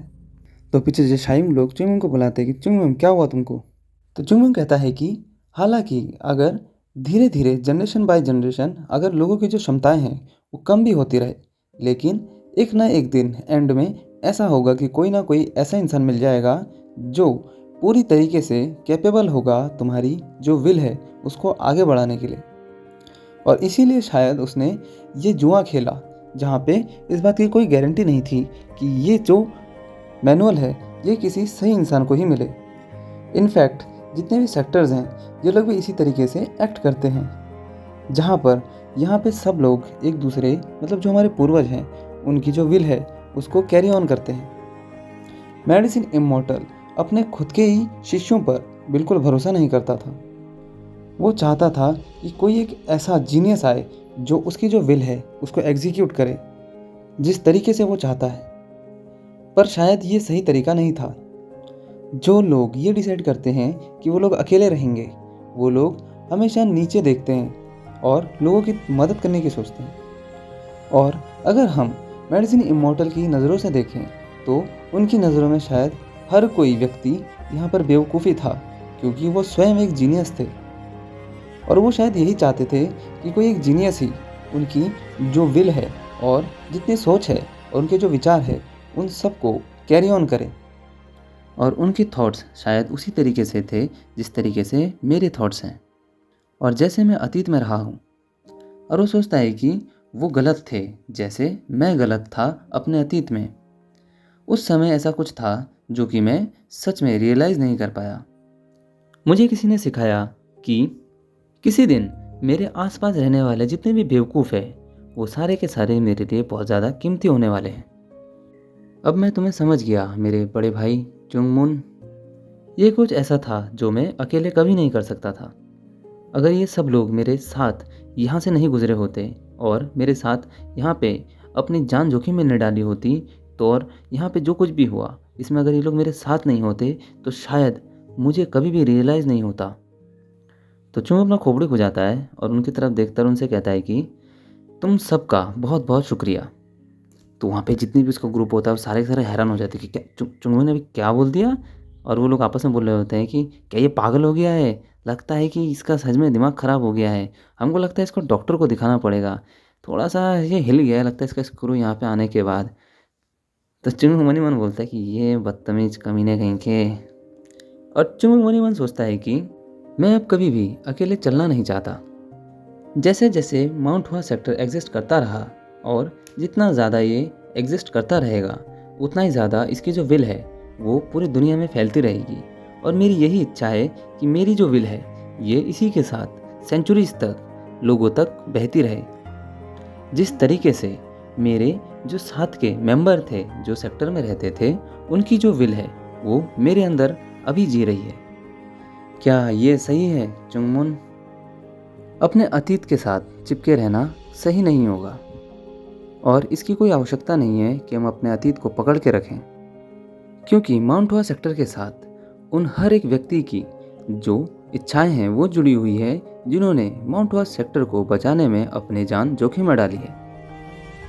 तो पीछे जो शाइम लोग चुंगमुंग को बुलाते हैं कि चुंगमुंग क्या हुआ तुमको? तो चुंगमुंग कहता है कि हालांकि अगर धीरे धीरे जनरेशन बाय जनरेशन अगर लोगों की जो क्षमताएं हैं वो कम भी होती रहे, लेकिन एक ना एक दिन एंड में ऐसा होगा कि कोई ना कोई ऐसा इंसान मिल जाएगा जो पूरी तरीके से कैपेबल होगा तुम्हारी जो विल है उसको आगे बढ़ाने के लिए। और इसीलिए शायद उसने ये जुआ खेला, जहाँ पे इस बात की कोई गारंटी नहीं थी कि ये जो मैनुअल है ये किसी सही इंसान को ही मिले। इनफैक्ट जितने भी सेक्टर्स हैं ये लोग भी इसी तरीके से एक्ट करते हैं, जहाँ पर यहाँ पे सब लोग एक दूसरे मतलब जो हमारे पूर्वज हैं उनकी जो विल है उसको कैरी ऑन करते हैं। मेडिसिन इमॉर्टल अपने खुद के ही शिष्यों पर बिल्कुल भरोसा नहीं करता था। वो चाहता था कि कोई एक ऐसा जीनियस आए जो उसकी जो विल है उसको एग्जीक्यूट करे जिस तरीके से वो चाहता है। पर शायद ये सही तरीका नहीं था। जो लोग ये डिसाइड करते हैं कि वो लोग अकेले रहेंगे, वो लोग हमेशा नीचे देखते हैं और लोगों की मदद करने की सोचते हैं। और अगर हम मेडिसिन इमॉर्टल की नज़रों से देखें तो उनकी नज़रों में शायद हर कोई व्यक्ति यहाँ पर बेवकूफ़ी था, क्योंकि वो स्वयं एक जीनियस थे। और वो शायद यही चाहते थे कि कोई एक जीनियस ही उनकी जो विल है और जितनी सोच है और उनके जो विचार है उन सबको कैरी ऑन करे। और उनके थॉट्स शायद उसी तरीके से थे जिस तरीके से मेरे थॉट्स हैं और जैसे मैं अतीत में रहा हूँ। और वो सोचता है कि वो गलत थे जैसे मैं गलत था अपने अतीत में। उस समय ऐसा कुछ था जो कि मैं सच में रियलाइज़ नहीं कर पाया। मुझे किसी ने सिखाया कि किसी दिन मेरे आसपास रहने वाले जितने भी बेवकूफ़ हैं वो सारे के सारे मेरे लिए बहुत ज़्यादा कीमती होने वाले हैं। अब मैं तुम्हें समझ गया मेरे बड़े भाई चुंगमुन। ये कुछ ऐसा था जो मैं अकेले कभी नहीं कर सकता था। अगर ये सब लोग मेरे साथ यहाँ से नहीं गुजरे होते और मेरे साथ यहाँ पे अपनी जान जोखिम में न डाली होती, तो और यहाँ पे जो कुछ भी हुआ इसमें अगर ये लोग मेरे साथ नहीं होते तो शायद मुझे कभी भी रियलाइज़ नहीं होता। तो चुंग अपना खोपड़ी को जाता है और उनकी तरफ देखकर उनसे कहता है कि तुम सबका बहुत बहुत शुक्रिया। तो वहाँ पे जितनी भी उसका ग्रुप होता है वो सारे के सारे हैरान हो जाते हैं कि क्या चुंगू ने अभी क्या बोल दिया। और वो लोग आपस में बोल रहे होते हैं कि क्या ये पागल हो गया है, लगता है कि इसका सच में दिमाग ख़राब हो गया है, हमको लगता है इसको डॉक्टर को दिखाना पड़ेगा, थोड़ा सा ये हिल गया है लगता है इसका स्क्रू यहाँ पे आने के बाद। तो चुंगू मनी मन बोलता है कि ये बदतमीज कमीने कहीं के। और चुंगू मनी मन सोचता है कि मैं अब कभी भी अकेले चलना नहीं चाहता। जैसे जैसे माउंट हुआ सेक्टर एग्जिस्ट करता रहा और जितना ज़्यादा ये एग्जिस्ट करता रहेगा उतना ही ज़्यादा इसकी जो विल है वो पूरी दुनिया में फैलती रहेगी। और मेरी यही इच्छा है कि मेरी जो विल है ये इसी के साथ सेंचुरीज तक लोगों तक बहती रहे। जिस तरीके से मेरे जो साथ के मेंबर थे जो सेक्टर में रहते थे उनकी जो विल है वो मेरे अंदर अभी जी रही है। क्या ये सही है चुंगमुन? अपने अतीत के साथ चिपके रहना सही नहीं होगा और इसकी कोई आवश्यकता नहीं है कि हम अपने अतीत को पकड़ के रखें, क्योंकि माउंट हुआ सेक्टर के साथ उन हर एक व्यक्ति की जो इच्छाएं हैं वो जुड़ी हुई है जिन्होंने माउंट हुआ सेक्टर को बचाने में अपनी जान जोखिम में डाली है।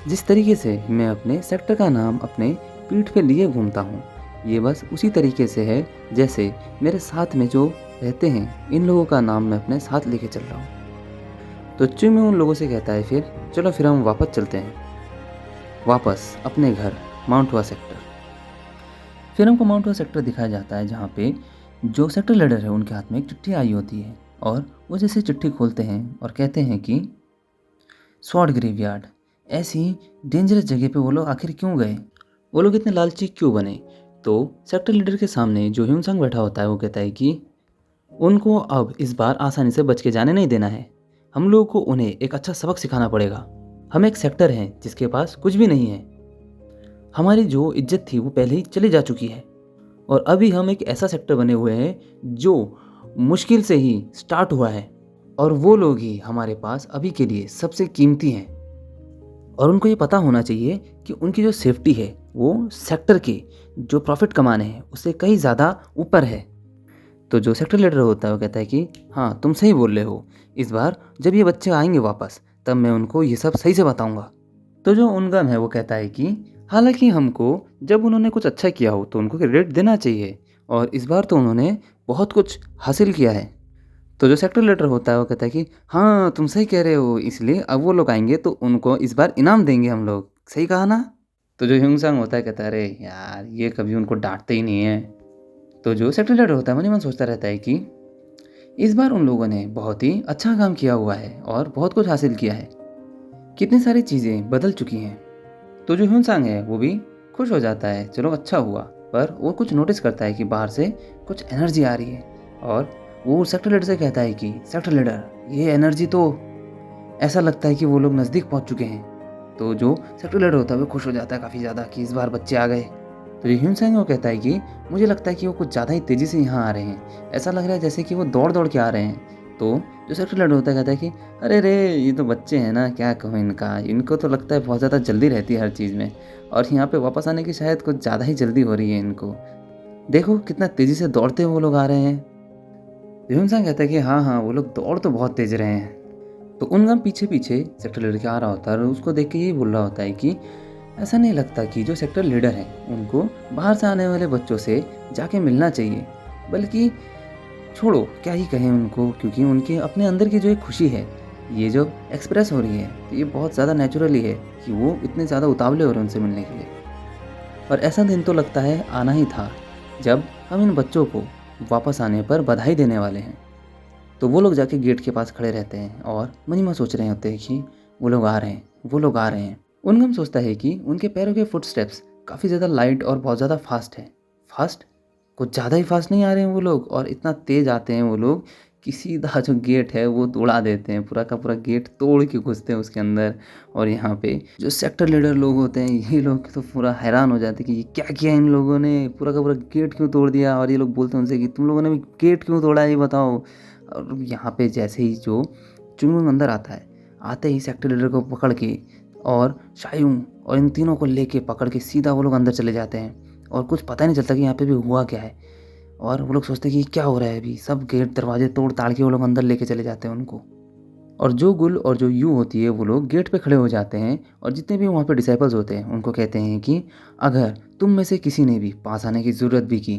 जिस तरीके से मैं अपने सेक्टर का नाम अपने पीठ पे लिए घूमता हूँ ये बस उसी तरीके से है जैसे मेरे साथ में जो रहते हैं इन लोगों का नाम मैं अपने साथ लेके चल रहा हूँ। तो चुंग उन लोगों से कहता है फिर चलो फिर हम वापस चलते हैं, वापस अपने घर माउंट हुआ सेक्टर। फिर हमको माउंट हुआ सेक्टर दिखाया जाता है जहाँ पे जो सेक्टर लीडर है उनके हाथ में एक चिट्ठी आई होती है और वो जैसे चिट्ठी खोलते हैं और कहते हैं कि स्वॉर्ड ग्रेवयार्ड, ऐसी डेंजरस जगह पे वो लोग आखिर क्यों गए, वो लोग इतने लालची क्यों बने। तो सेक्टर लीडर के सामने जो ह्यूनसांग बैठा होता है वो कहता है कि उनको अब इस बार आसानी से बच के जाने नहीं देना है, हम लोगों को उन्हें एक अच्छा सबक सिखाना पड़ेगा। हम एक सेक्टर हैं जिसके पास कुछ भी नहीं है, हमारी जो इज्जत थी वो पहले ही चली जा चुकी है और अभी हम एक ऐसा सेक्टर बने हुए हैं जो मुश्किल से ही स्टार्ट हुआ है और वो लोग ही हमारे पास अभी के लिए सबसे कीमती हैं। और उनको ये पता होना चाहिए कि उनकी जो सेफ्टी है वो सेक्टर के जो प्रॉफिट कमाने हैं उससे कहीं ज़्यादा ऊपर है। तो जो सेक्टर लीडर होता है वो कहता है कि हाँ तुम सही बोल रहे हो, इस बार जब ये बच्चे आएंगे वापस तब मैं उनको ये सब सही से बताऊंगा। तो जो उनगम है वो कहता है कि हालांकि हमको जब उन्होंने कुछ अच्छा किया हो तो उनको क्रेडिट देना चाहिए और इस बार तो उन्होंने बहुत कुछ हासिल किया है। तो जो सेक्टर लीडर होता है वो कहता है कि हाँ तुम सही कह रहे हो, इसलिए अब वो लोग आएंगे तो उनको इस बार इनाम देंगे हम लोग, सही कहा ना। तो जो ह्यूंगसांग होता है कहता है अरे यार ये कभी उनको डांटते ही नहीं है। तो जो सेक्टर लीडर होता है मन ही मन सोचता रहता है कि इस बार उन लोगों ने बहुत ही अच्छा काम किया हुआ है और बहुत कुछ हासिल किया है, कितनी सारी चीज़ें बदल चुकी हैं। तो जो ह्यूनसांग है वो भी खुश हो जाता है, चलो अच्छा हुआ, पर वो कुछ नोटिस करता है कि बाहर से कुछ एनर्जी आ रही है और वो सेक्टर लीडर से कहता है कि सेक्टर लीडर ये एनर्जी तो ऐसा लगता है कि वो लोग नज़दीक पहुंच चुके हैं। तो जो सेक्टर लीडर होता है वो खुश हो जाता है काफ़ी ज़्यादा कि इस बार बच्चे आ गए। तो जो ह्यूनसांग है वो कहता है कि मुझे लगता है कि वो कुछ ज़्यादा ही तेज़ी से यहाँ आ रहे हैं, ऐसा लग रहा है जैसे कि वो दौड़ दौड़ के आ रहे हैं। तो जो सेक्टर लीडर होता है कहता है कि अरे रे ये तो बच्चे हैं ना, क्या कहूँ इनका, इनको तो लगता है बहुत ज़्यादा जल्दी रहती है हर चीज़ में और यहाँ पे वापस आने की शायद कुछ ज़्यादा ही जल्दी हो रही है इनको, देखो कितना तेज़ी से दौड़ते हुए वो लोग आ रहे हैं। ह्यूनसांग कहता है कि हाँ हाँ वो लोग दौड़ तो बहुत तेज़ रहे हैं। तो उनगम पीछे पीछे सेक्टर लीडर के आ रहा होता है और उसको देख के यही बोल रहा होता है कि ऐसा नहीं लगता कि जो सेक्टर लीडर हैं उनको बाहर से आने वाले बच्चों से जाके मिलना चाहिए, बल्कि छोड़ो क्या ही कहें उनको, क्योंकि उनके अपने अंदर की जो एक खुशी है ये जो एक्सप्रेस हो रही है तो ये बहुत ज़्यादा नेचुरली है कि वो इतने ज़्यादा उतावले हो रहे हैं उनसे मिलने के लिए। और ऐसा दिन तो लगता है आना ही था जब हम इन बच्चों को वापस आने पर बधाई देने वाले हैं। तो वो लोग जाके गेट के पास खड़े रहते हैं और मन ही मन सोच रहे होते हैं कि वो लोग आ रहे हैं, वो लोग आ रहे हैं। उनगम सोचता है कि उनके पैरों के फुटस्टेप्स काफ़ी ज़्यादा लाइट और बहुत ज़्यादा फास्ट है। फास्ट कुछ ज़्यादा ही फास्ट नहीं आ रहे हैं वो लोग, और इतना तेज़ आते हैं वो लोग कि सीधा जो गेट है वो तोड़ा देते हैं, पूरा का पूरा गेट तोड़ के घुसते हैं उसके अंदर। और यहाँ पे जो सेक्टर लीडर लोग होते हैं ये लोग तो पूरा हैरान हो जाते हैं कि ये क्या किया इन लोगों ने, पूरा का पूरा गेट क्यों तोड़ दिया। और ये लोग बोलते हैं उनसे कि तुम लोगों ने भी गेट क्यों तोड़ा ये बताओ। और यहाँ पे जैसे ही जो चुंगमुंग अंदर आता है, आते ही सेक्टर लीडर को पकड़ के और शायूंग और इन तीनों को लेके पकड़ के सीधा वो लोग अंदर चले जाते हैं और कुछ पता ही नहीं चलता कि यहाँ पे भी हुआ क्या है। और वो लोग सोचते हैं कि क्या हो रहा है अभी, सब गेट दरवाजे तोड़ ताड़ के वो लोग अंदर लेके चले जाते हैं उनको। और जो गुल और जो यू होती है वो लोग गेट पे खड़े हो जाते हैं और जितने भी वहाँ पे डिसाइपल्स होते हैं उनको कहते हैं कि अगर तुम में से किसी ने भी पास आने की ज़रूरत भी की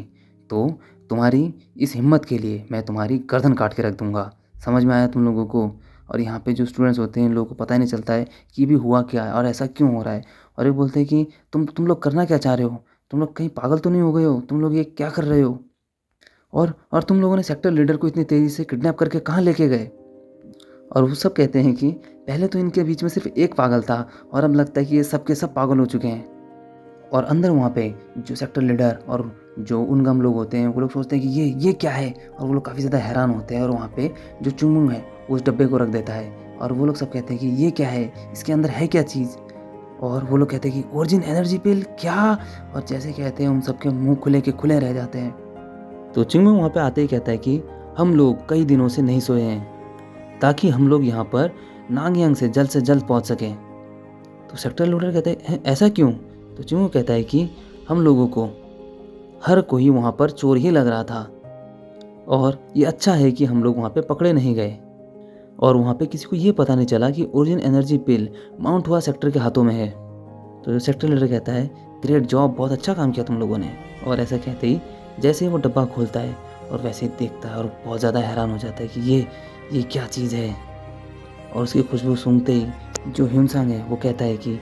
तो तुम्हारी इस हिम्मत के लिए मैं तुम्हारी गर्दन काट के रख दूंगा। समझ में आया तुम लोगों को? और यहाँ पे जो स्टूडेंट्स होते हैं इन लोगों को पता ही नहीं चलता है कि भी हुआ क्या है और ऐसा क्यों हो रहा है। और ये बोलते हैं कि तुम लोग करना क्या चाह रहे हो, तुम लोग कहीं पागल तो नहीं हो गए हो, तुम लोग ये क्या कर रहे हो, और तुम लोगों ने सेक्टर लीडर को इतनी तेज़ी से किडनैप करके कहाँ लेके गए। और वो सब कहते हैं कि पहले तो इनके बीच में सिर्फ एक पागल था और अब लगता है कि ये सब के सब पागल हो चुके हैं। और अंदर वहाँ पे जो सेक्टर लीडर और जो उनगम लोग होते हैं वो लोग सोचते हैं कि ये क्या है, और वो लोग काफ़ी ज़्यादा हैरान होते हैं। और वहाँ पे जो चुंगमुंग है वो उस डब्बे को रख देता है और वो लोग सब कहते हैं कि ये क्या है, इसके अंदर है क्या चीज़। और वो लोग कहते हैं कि ओरिजिन एनर्जी पिल क्या। और जैसे कहते हैं उन सबके मुंह खुले के खुले रह जाते हैं। तो चिंगमुंग वहाँ पे आते ही कहता है कि हम लोग कई दिनों से नहीं सोए हैं ताकि हम लोग यहाँ पर नांगयांग से जल्द पहुँच सकें। तो सेक्टर लीडर कहते हैं ऐसा क्यों? तो चिंगमुंग कहता है कि हम लोगों को हर कोई वहाँ पर चोर ही लग रहा था और ये अच्छा है कि हम लोग वहाँ पे पकड़े नहीं गए और वहाँ पे किसी को ये पता नहीं चला कि ओरिजिन एनर्जी पिल माउंट हुआ सेक्टर के हाथों में है। तो जो सेक्टर लीडर कहता है ग्रेट जॉब, बहुत अच्छा काम किया तुम लोगों ने। और ऐसा कहते ही जैसे ही वो डब्बा खोलता है और वैसे ही देखता है और बहुत ज़्यादा हैरान हो जाता है कि ये क्या चीज़ है। और उसकी खुशबू सूंघते ही जो ह्यूनसांग है वो कहता है कि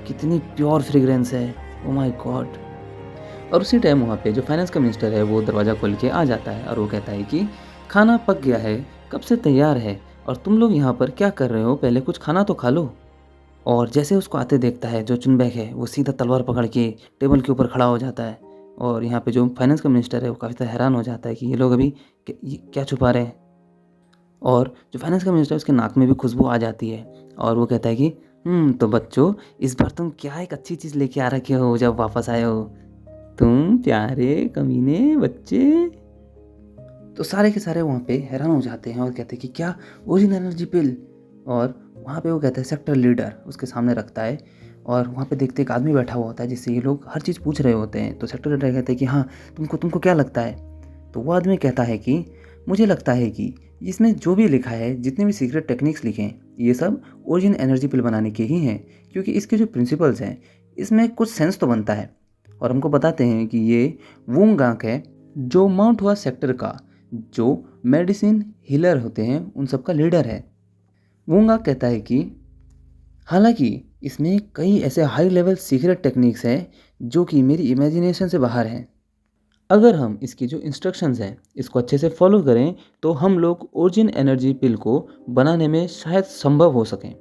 कितनी प्योर फ्रेग्रेंस है, ओ माय गॉड। और उसी टाइम वहाँ पे जो फाइनेंस का मिनिस्टर है वो दरवाज़ा खोल के आ जाता है और वो कहता है कि खाना पक गया है, कब से तैयार है, और तुम लोग यहाँ पर क्या कर रहे हो, पहले कुछ खाना तो खा लो। और जैसे उसको आते देखता है जो चुनबैक है वो सीधा तलवार पकड़ के टेबल के ऊपर खड़ा हो जाता है। और यहाँ पे जो फाइनेंस का मिनिस्टर है वो काफ़ी हैरान हो जाता है कि ये लोग अभी ये क्या छुपा रहे हैं। और जो फाइनेंस का मिनिस्टर है उसके नाक में भी खुशबू आ जाती है और वो कहता है कि तो बच्चों इस बार तुम क्या एक अच्छी चीज़ लेके आ रखे हो जब वापस आए हो, तुम प्यारे कमीने बच्चे। तो सारे के सारे वहाँ पे हैरान हो जाते हैं और कहते हैं कि क्या ओरिजिन एनर्जी पिल। और वहाँ पे वो कहता है सेक्टर लीडर उसके सामने रखता है और वहाँ पे देखते एक आदमी बैठा हुआ होता है जिससे ये लोग हर चीज़ पूछ रहे होते हैं। तो सेक्टर लीडर कहते हैं कि हाँ तुमको क्या लगता है। तो वो आदमी कहता है कि मुझे लगता है कि इसमें जो भी लिखा है, जितने भी सीक्रेट टेक्निक्स लिखे हैं, ये सब ओरिजिन एनर्जी पिल बनाने के ही हैं, क्योंकि इसके जो प्रिंसिपल्स हैं इसमें कुछ सेंस तो बनता है। और हमको बताते हैं कि ये वुंगांग है जो माउंट हुआ सेक्टर का जो मेडिसिन हीलर होते हैं उन सब का लीडर है। वुंगांग कहता है कि हालांकि इसमें कई ऐसे हाई लेवल सीक्रेट टेक्निक्स हैं जो कि मेरी इमेजिनेशन से बाहर हैं। अगर हम इसकी जो इंस्ट्रक्शंस हैं इसको अच्छे से फॉलो करें तो हम लोग ओरिजिन एनर्जी पिल को बनाने में शायद संभव हो सकें।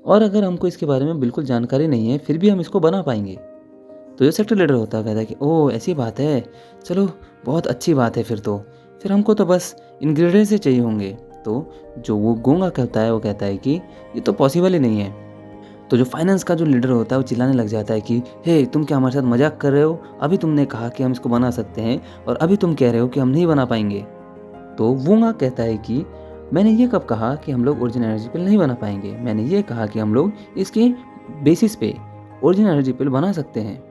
और अगर हमको इसके बारे में बिल्कुल जानकारी नहीं है फिर भी हम इसको बना पाएंगे। तो जो सेक्टर लीडर होता है कहता है कि ओह ऐसी बात है, चलो बहुत अच्छी बात है, फिर हमको तो बस इंग्रेडिएंट्स ही चाहिए होंगे। तो जो वो गोंगा कहता है वो कहता है कि ये तो पॉसिबल ही नहीं है। तो जो फाइनेंस का जो लीडर होता है वो चिल्लाने लग जाता है कि हे तुम क्या हमारे साथ मजाक कर रहे हो, अभी तुमने कहा कि हम इसको बना सकते हैं और अभी तुम कह रहे हो कि हम नहीं बना पाएंगे। तो वोंगा कहता है कि मैंने ये कब कहा कि हम लोग ओरिजिन एनर्जी पिल नहीं बना पाएंगे, मैंने ये कहा कि हम लोग इसके बेसिस पे ओरिजिन एनर्जी पिल बना सकते हैं।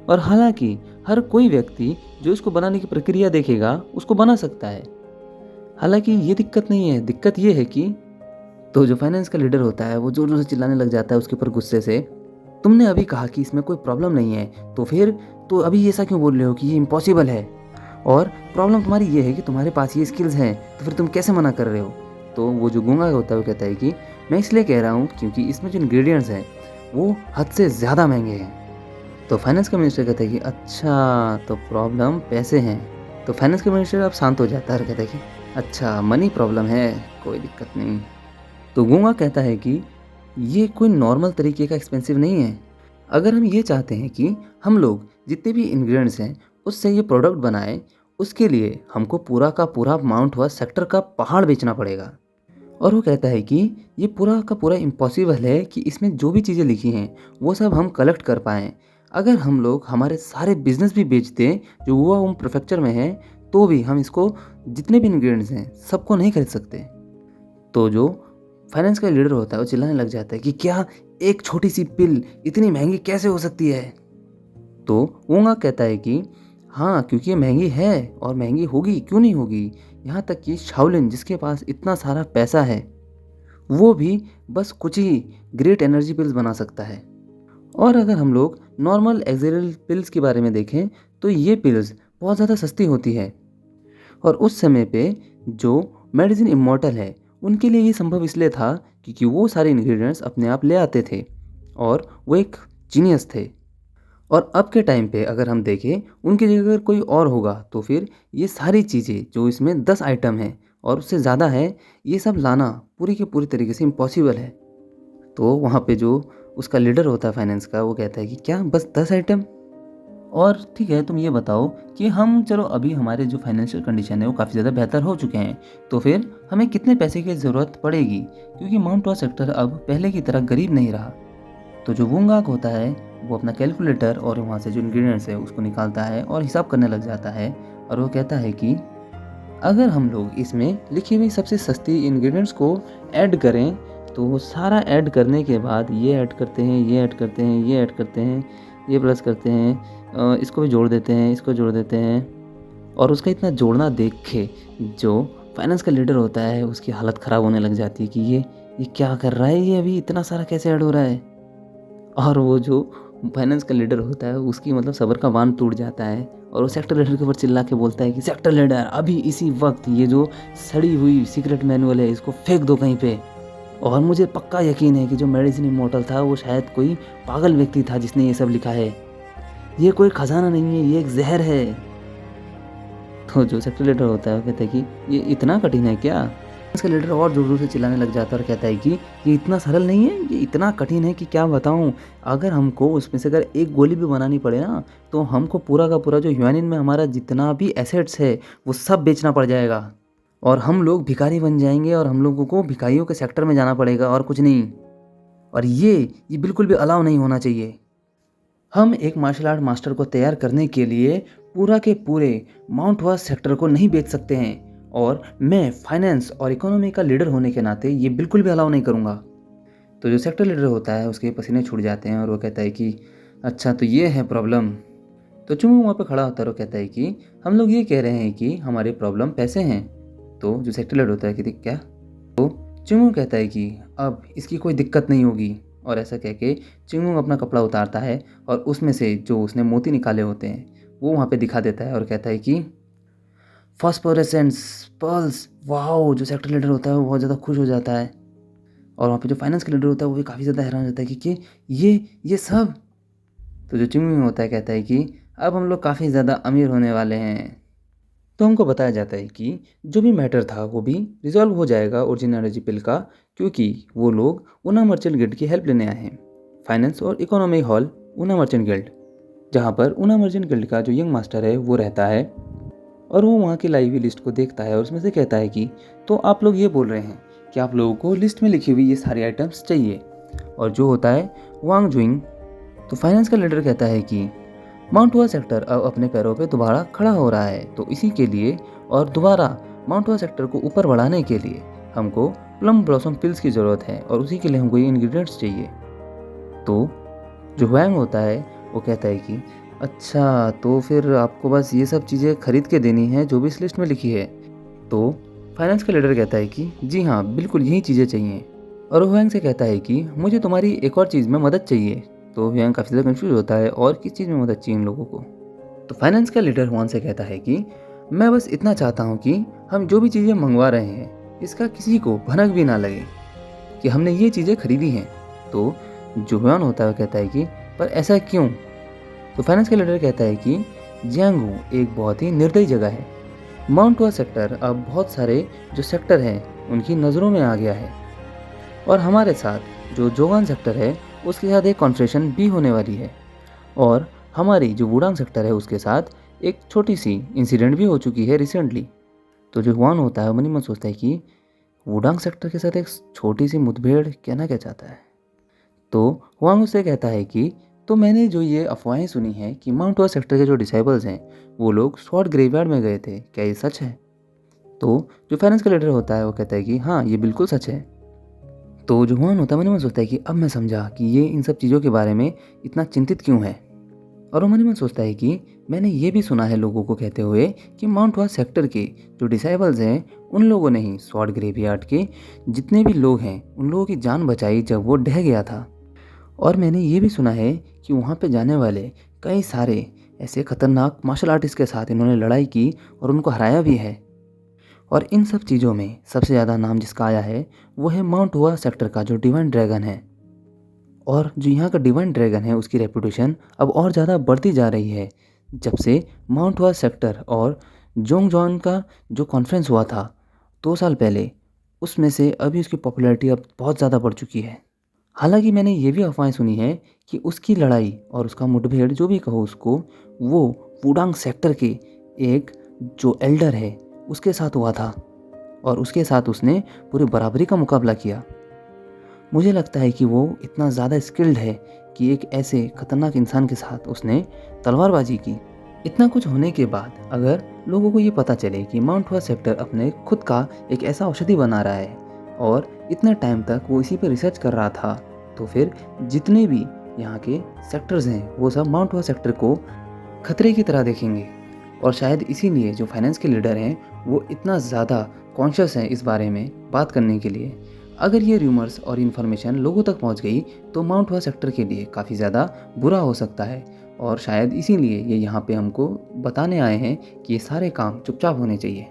और हालांकि हर कोई व्यक्ति जो इसको बनाने की प्रक्रिया देखेगा उसको बना सकता है। हालांकि ये दिक्कत नहीं है, दिक्कत ये है कि तो जो फाइनेंस का लीडर होता है वो जोर जोर से चिल्लाने लग जाता है उसके ऊपर गुस्से से, तुमने अभी कहा कि इसमें कोई प्रॉब्लम नहीं है तो अभी ऐसा क्यों बोल रहे हो कि ये इम्पॉसिबल है, और प्रॉब्लम तुम्हारी ये है कि तुम्हारे पास ये स्किल्स हैं तो फिर तुम कैसे मना कर रहे हो। तो वो जो गूंगा होता है वो कहता है कि मैं इसलिए कह रहा हूँ क्योंकि इसमें जो इंग्रेडिएंट्स हैं वो हद से ज़्यादा महंगे हैं। तो फाइनेंस का मिनिस्टर कहता है कि अच्छा तो प्रॉब्लम पैसे हैं। तो फाइनेंस का मिनिस्टर अब शांत हो जाता है और कहता है कि अच्छा मनी प्रॉब्लम है, कोई दिक्कत नहीं। तो गूंगा कहता है कि ये कोई नॉर्मल तरीके का एक्सपेंसिव नहीं है। अगर हम ये चाहते हैं कि हम लोग जितने भी इंग्रेडिएंट्स हैं उससे ये प्रोडक्ट बनाएं, उसके लिए हमको पूरा का पूरा माउंट हुआ सेक्टर का पहाड़ बेचना पड़ेगा। और वो कहता है कि ये पूरा का पूरा इम्पॉसिबल है कि इसमें जो भी चीज़ें लिखी हैं वो सब हम कलेक्ट कर पाएँ। अगर हम लोग हमारे सारे बिजनेस भी बेच दें जो हुआ होम प्रीफेक्चर में है तो भी हम इसको जितने भी इंग्रेडिएंट्स हैं सबको नहीं खरीद सकते। तो जो फाइनेंस का लीडर होता है वो चिल्लाने लग जाता है कि क्या एक छोटी सी पिल इतनी महंगी कैसे हो सकती है। तो वोंगा कहता है कि हाँ, क्योंकि ये महंगी है और महंगी होगी, क्यों नहीं होगी। यहाँ तक कि शाओलिन जिसके पास इतना सारा पैसा है, वो भी बस कुछ ही ग्रेट एनर्जी पिल्स बना सकता है। और अगर हम लोग नॉर्मल एक्सेरल पिल्स के बारे में देखें तो ये पिल्स बहुत ज़्यादा सस्ती होती है। और उस समय पे जो मेडिसिन इमॉर्टल है उनके लिए ये संभव इसलिए था क्योंकि वो सारे इंग्रेडिएंट्स अपने आप ले आते थे और वो एक जीनियस थे। और अब के टाइम पे अगर हम देखें उनकी जगह अगर कोई और होगा तो फिर ये सारी चीज़ें जो इसमें 10 आइटम हैं और उससे ज़्यादा है, ये सब लाना पूरी के पूरी तरीके से इम्पॉसिबल है। तो वहाँ पे जो उसका लीडर होता है फाइनेंस का, वो कहता है कि क्या बस 10 आइटम? और ठीक है, तुम ये बताओ कि हम चलो अभी हमारे जो फाइनेंशियल कंडीशन है वो काफ़ी ज़्यादा बेहतर हो चुके हैं, तो फिर हमें कितने पैसे की ज़रूरत पड़ेगी, क्योंकि माउंट वास सेक्टर अब पहले की तरह गरीब नहीं रहा। तो जो वुंगाक होता है वो अपना कैलकुलेटर और वहाँ से जो इंग्रेडिएंट्स है उसको निकालता है और हिसाब करने लग जाता है। और वो कहता है कि अगर हम लोग इसमें लिखी हुई सबसे सस्ती इंग्रेडिएंट्स को ऐड करें तो वो सारा ऐड करने के बाद ये ऐड करते हैं, ये ऐड करते हैं, ये ऐड करते हैं, ये प्लस करते हैं, इसको भी जोड़ देते हैं, इसको जोड़ देते हैं। और उसका इतना जोड़ना देख के जो फाइनेंस का लीडर होता है उसकी हालत ख़राब होने लग जाती है कि ये क्या कर रहा है, ये अभी इतना सारा कैसे ऐड हो रहा है। और वो जो फाइनेंस का लीडर होता है उसकी मतलब सब्र का बांध टूट जाता है और वो सेक्टर लीडर के ऊपर चिल्ला के बोलता है कि सेक्टर लीडर अभी इसी वक्त ये जो सड़ी हुई सीक्रेट मैनुअल है इसको फेंक दो कहीं पे। और मुझे पक्का यकीन है कि जो मेडिसिन इमॉर्टल था वो शायद कोई पागल व्यक्ति था जिसने ये सब लिखा है। ये कोई खजाना नहीं है, ये एक जहर है। तो जो सेक्टर लीडर होता है वो कहता है कि ये इतना कठिन है क्या? इसका लीडर और जोर जोर से चिल्लाने लग जाता है और कहता है कि ये इतना सरल नहीं है, ये इतना कठिन है कि क्या बताऊं। अगर हमको उसमें से अगर एक गोली भी बनानी पड़े ना तो हमको पूरा का पूरा जो ह्यूआनिन में हमारा जितना भी एसेट्स है वो सब बेचना पड़ जाएगा और हम लोग भिखारी बन जाएंगे और हम लोगों को भिखारियों के सेक्टर में जाना पड़ेगा और कुछ नहीं। और ये बिल्कुल भी अलाउ नहीं होना चाहिए। हम एक मार्शल आर्ट मास्टर को तैयार करने के लिए पूरा के पूरे माउंट वास सेक्टर को नहीं बेच सकते हैं और मैं फाइनेंस और इकोनॉमी का लीडर होने के नाते ये बिल्कुल भी अलाउ नहीं करूँगा। तो जो सेक्टर लीडर होता है उसके पसीने छूट जाते हैं और वो कहता है कि अच्छा तो ये है प्रॉब्लम। तो चुमू वहाँ पे खड़ा होता है और कहता है कि हम लोग ये कह रहे हैं कि हमारे प्रॉब्लम पैसे हैं। तो जो सेक्टर लीडर होता है कि क्या? तो चुमू कहता है कि अब इसकी कोई दिक्कत नहीं होगी। और ऐसा कह के चिंगू अपना कपड़ा उतारता है और उसमें से जो उसने मोती निकाले होते हैं वो वहाँ पे दिखा देता है और कहता है कि फॉस्फोरेसेंस पर्ल्स। वाओ! जो सेक्टर लीडर होता है वो बहुत ज़्यादा खुश हो जाता है और वहाँ पे जो फाइनेंस का लीडर होता है वो भी काफ़ी ज़्यादा हैरान रहता है कि ये सब। तो जो चिंगू होता है कहता है कि अब हम लोग काफ़ी ज़्यादा अमीर होने वाले हैं। तो हमको बताया जाता है कि जो भी मैटर था वो भी रिजॉल्व हो जाएगा ओरिजिनल एनर्जी पिल का, क्योंकि वो लोग ऊना मर्चेंट गिल्ड की हेल्प लेने आए हैं। फाइनेंस और economy hall Una merchant guild, जहाँ पर ऊना मर्चेंट गिल्ड का जो यंग मास्टर है वो रहता है और वो वहाँ की लाई हुई लिस्ट को देखता है और उसमें से कहता है कि तो आप लोग ये बोल रहे हैं कि आप लोगों को लिस्ट में लिखी हुई ये सारे आइटम्स चाहिए। और जो होता है वांग जुइंग। तो फाइनेंस का लीडर कहता है कि माउंट वास सेक्टर अब अपने पैरों पे दोबारा खड़ा हो रहा है, तो इसी के लिए और दोबारा माउंट वास सेक्टर को ऊपर बढ़ाने के लिए हमको प्लम ब्लॉसम पिल्स की ज़रूरत है और उसी के लिए हमको ये इंग्रेडिएंट्स चाहिए। तो जो हुआंग होता है वो कहता है कि अच्छा तो फिर आपको बस ये सब चीज़ें खरीद के देनी है जो भी इस लिस्ट में लिखी है। तो फाइनेंस का लीडर कहता है कि जी हाँ, बिल्कुल यही चीज़ें चाहिए। और हुआंग से कहता है कि मुझे तुम्हारी एक और चीज़ में मदद चाहिए। तो हुआंग काफ़ी ज़्यादा कंफ्यूज होता है और किस चीज़ में मदद चाहिए इन लोगों को। तो फाइनेंस का लीडर हुआंग से कहता है कि मैं बस इतना चाहता हूँ कि हम जो भी चीज़ें मंगवा रहे हैं इसका किसी को भनक भी ना लगे कि हमने ये चीज़ें खरीदी हैं। तो जो हुआंग होता है वो कहता है कि पर ऐसा क्यों? तो फाइनेंस का लीडर कहता है कि जियांगू एक बहुत ही निर्दयी जगह है। माउंट वास सेक्टर अब बहुत सारे जो सेक्टर हैं उनकी नज़रों में आ गया है और हमारे साथ जो जोगान सेक्टर है उसके साथ एक कॉन्फ्रेंशन भी होने वाली है और हमारी जो वुडांग सेक्टर है उसके साथ एक छोटी सी इंसिडेंट भी हो चुकी है रिसेंटली। तो जो हुआन होता है मनी मन सोचता है कि वुडांग सेक्टर के साथ एक छोटी सी मुठभेड़ कहना क्या चाहता है। तो हुआंग उससे कहता है कि तो मैंने जो ये अफवाहें सुनी हैं कि माउंट वास सेक्टर के जो डिसाइबल्स हैं वो लोग स्वॉर्ड ग्रेवयार्ड में गए थे, क्या ये सच है? तो जो फाइनेंस का लीडर होता है वो कहता है कि हाँ, ये बिल्कुल सच है। तो जो हुआन होता है मन सोचता है कि अब मैं समझा कि ये इन सब चीज़ों के बारे में इतना चिंतित क्यों है। और वो मन ही मन सोचता है कि मैंने ये भी सुना है लोगों को कहते हुए कि माउंट हुआ सेक्टर के जो डिसाइबल्स हैं उन लोगों ने ही स्वॉर्ड ग्रेवयार्ड के जितने भी लोग हैं उन लोगों की जान बचाई जब वो ढह गया था। और मैंने ये भी सुना है कि वहाँ पे जाने वाले कई सारे ऐसे खतरनाक मार्शल आर्टिस्ट के साथ इन्होंने लड़ाई की और उनको हराया भी है। और इन सब चीज़ों में सबसे ज़्यादा नाम जिसका आया है वो है माउंट हुआ सेक्टर का जो डिवाइन ड्रैगन है। और जो यहाँ का डिवाइन ड्रैगन है उसकी रेपुटेशन अब और ज़्यादा बढ़ती जा रही है जब से माउंट हुआ सेक्टर और जोंग जॉन का जो कॉन्फ्रेंस हुआ था 2 साल पहले, उसमें से अभी उसकी पॉपुलैरिटी अब बहुत ज़्यादा बढ़ चुकी है। हालांकि मैंने ये भी अफवाहें सुनी है कि उसकी लड़ाई और उसका मुठभेड़ जो भी कहो उसको, वो वुडांग सेक्टर के एक जो एल्डर है उसके साथ हुआ था और उसके साथ उसने पूरी बराबरी का मुकाबला किया। मुझे लगता है कि वो इतना ज़्यादा स्किल्ड है कि एक ऐसे खतरनाक इंसान के साथ उसने तलवारबाजी की। इतना कुछ होने के बाद अगर लोगों को ये पता चले कि माउंट हुआ सेक्टर अपने खुद का एक ऐसा औषधि बना रहा है और इतने टाइम तक वो इसी पर रिसर्च कर रहा था, तो फिर जितने भी यहाँ के सेक्टर्स हैं वो सब माउंट हुआ सेक्टर को खतरे की तरह देखेंगे। और शायद इसीलिए जो फाइनेंस के लीडर हैं वो इतना ज़्यादा कॉन्शियस हैं इस बारे में बात करने के लिए। अगर ये र्यूमर्स और इन्फॉर्मेशन लोगों तक पहुंच गई तो माउंट हुआ सेक्टर के लिए काफ़ी ज़्यादा बुरा हो सकता है। और शायद इसीलिए ये यहाँ पे हमको बताने आए हैं कि ये सारे काम चुपचाप होने चाहिए।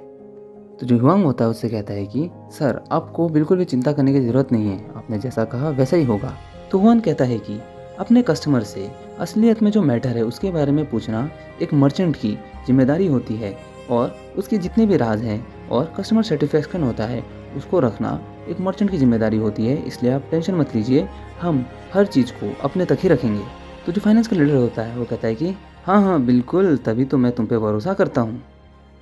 तो जो हुआंग होता है उससे कहता है कि सर आपको बिल्कुल भी चिंता करने की ज़रूरत नहीं है, आपने जैसा कहा वैसा ही होगा। तो हुआंग कहता है कि अपने कस्टमर से असलियत में जो मैटर है उसके बारे में पूछना एक मर्चेंट की जिम्मेदारी होती है और उसके जितने भी राज हैं और कस्टमर सेटिस्फेक्शन होता है उसको रखना एक मर्चेंट की जिम्मेदारी होती है। इसलिए आप टेंशन मत लीजिए, हम हर चीज़ को अपने तक ही रखेंगे। तो जो फाइनेंस का लीडर होता है वो कहता है कि हाँ हाँ बिल्कुल, तभी तो मैं तुम पे भरोसा करता हूँ।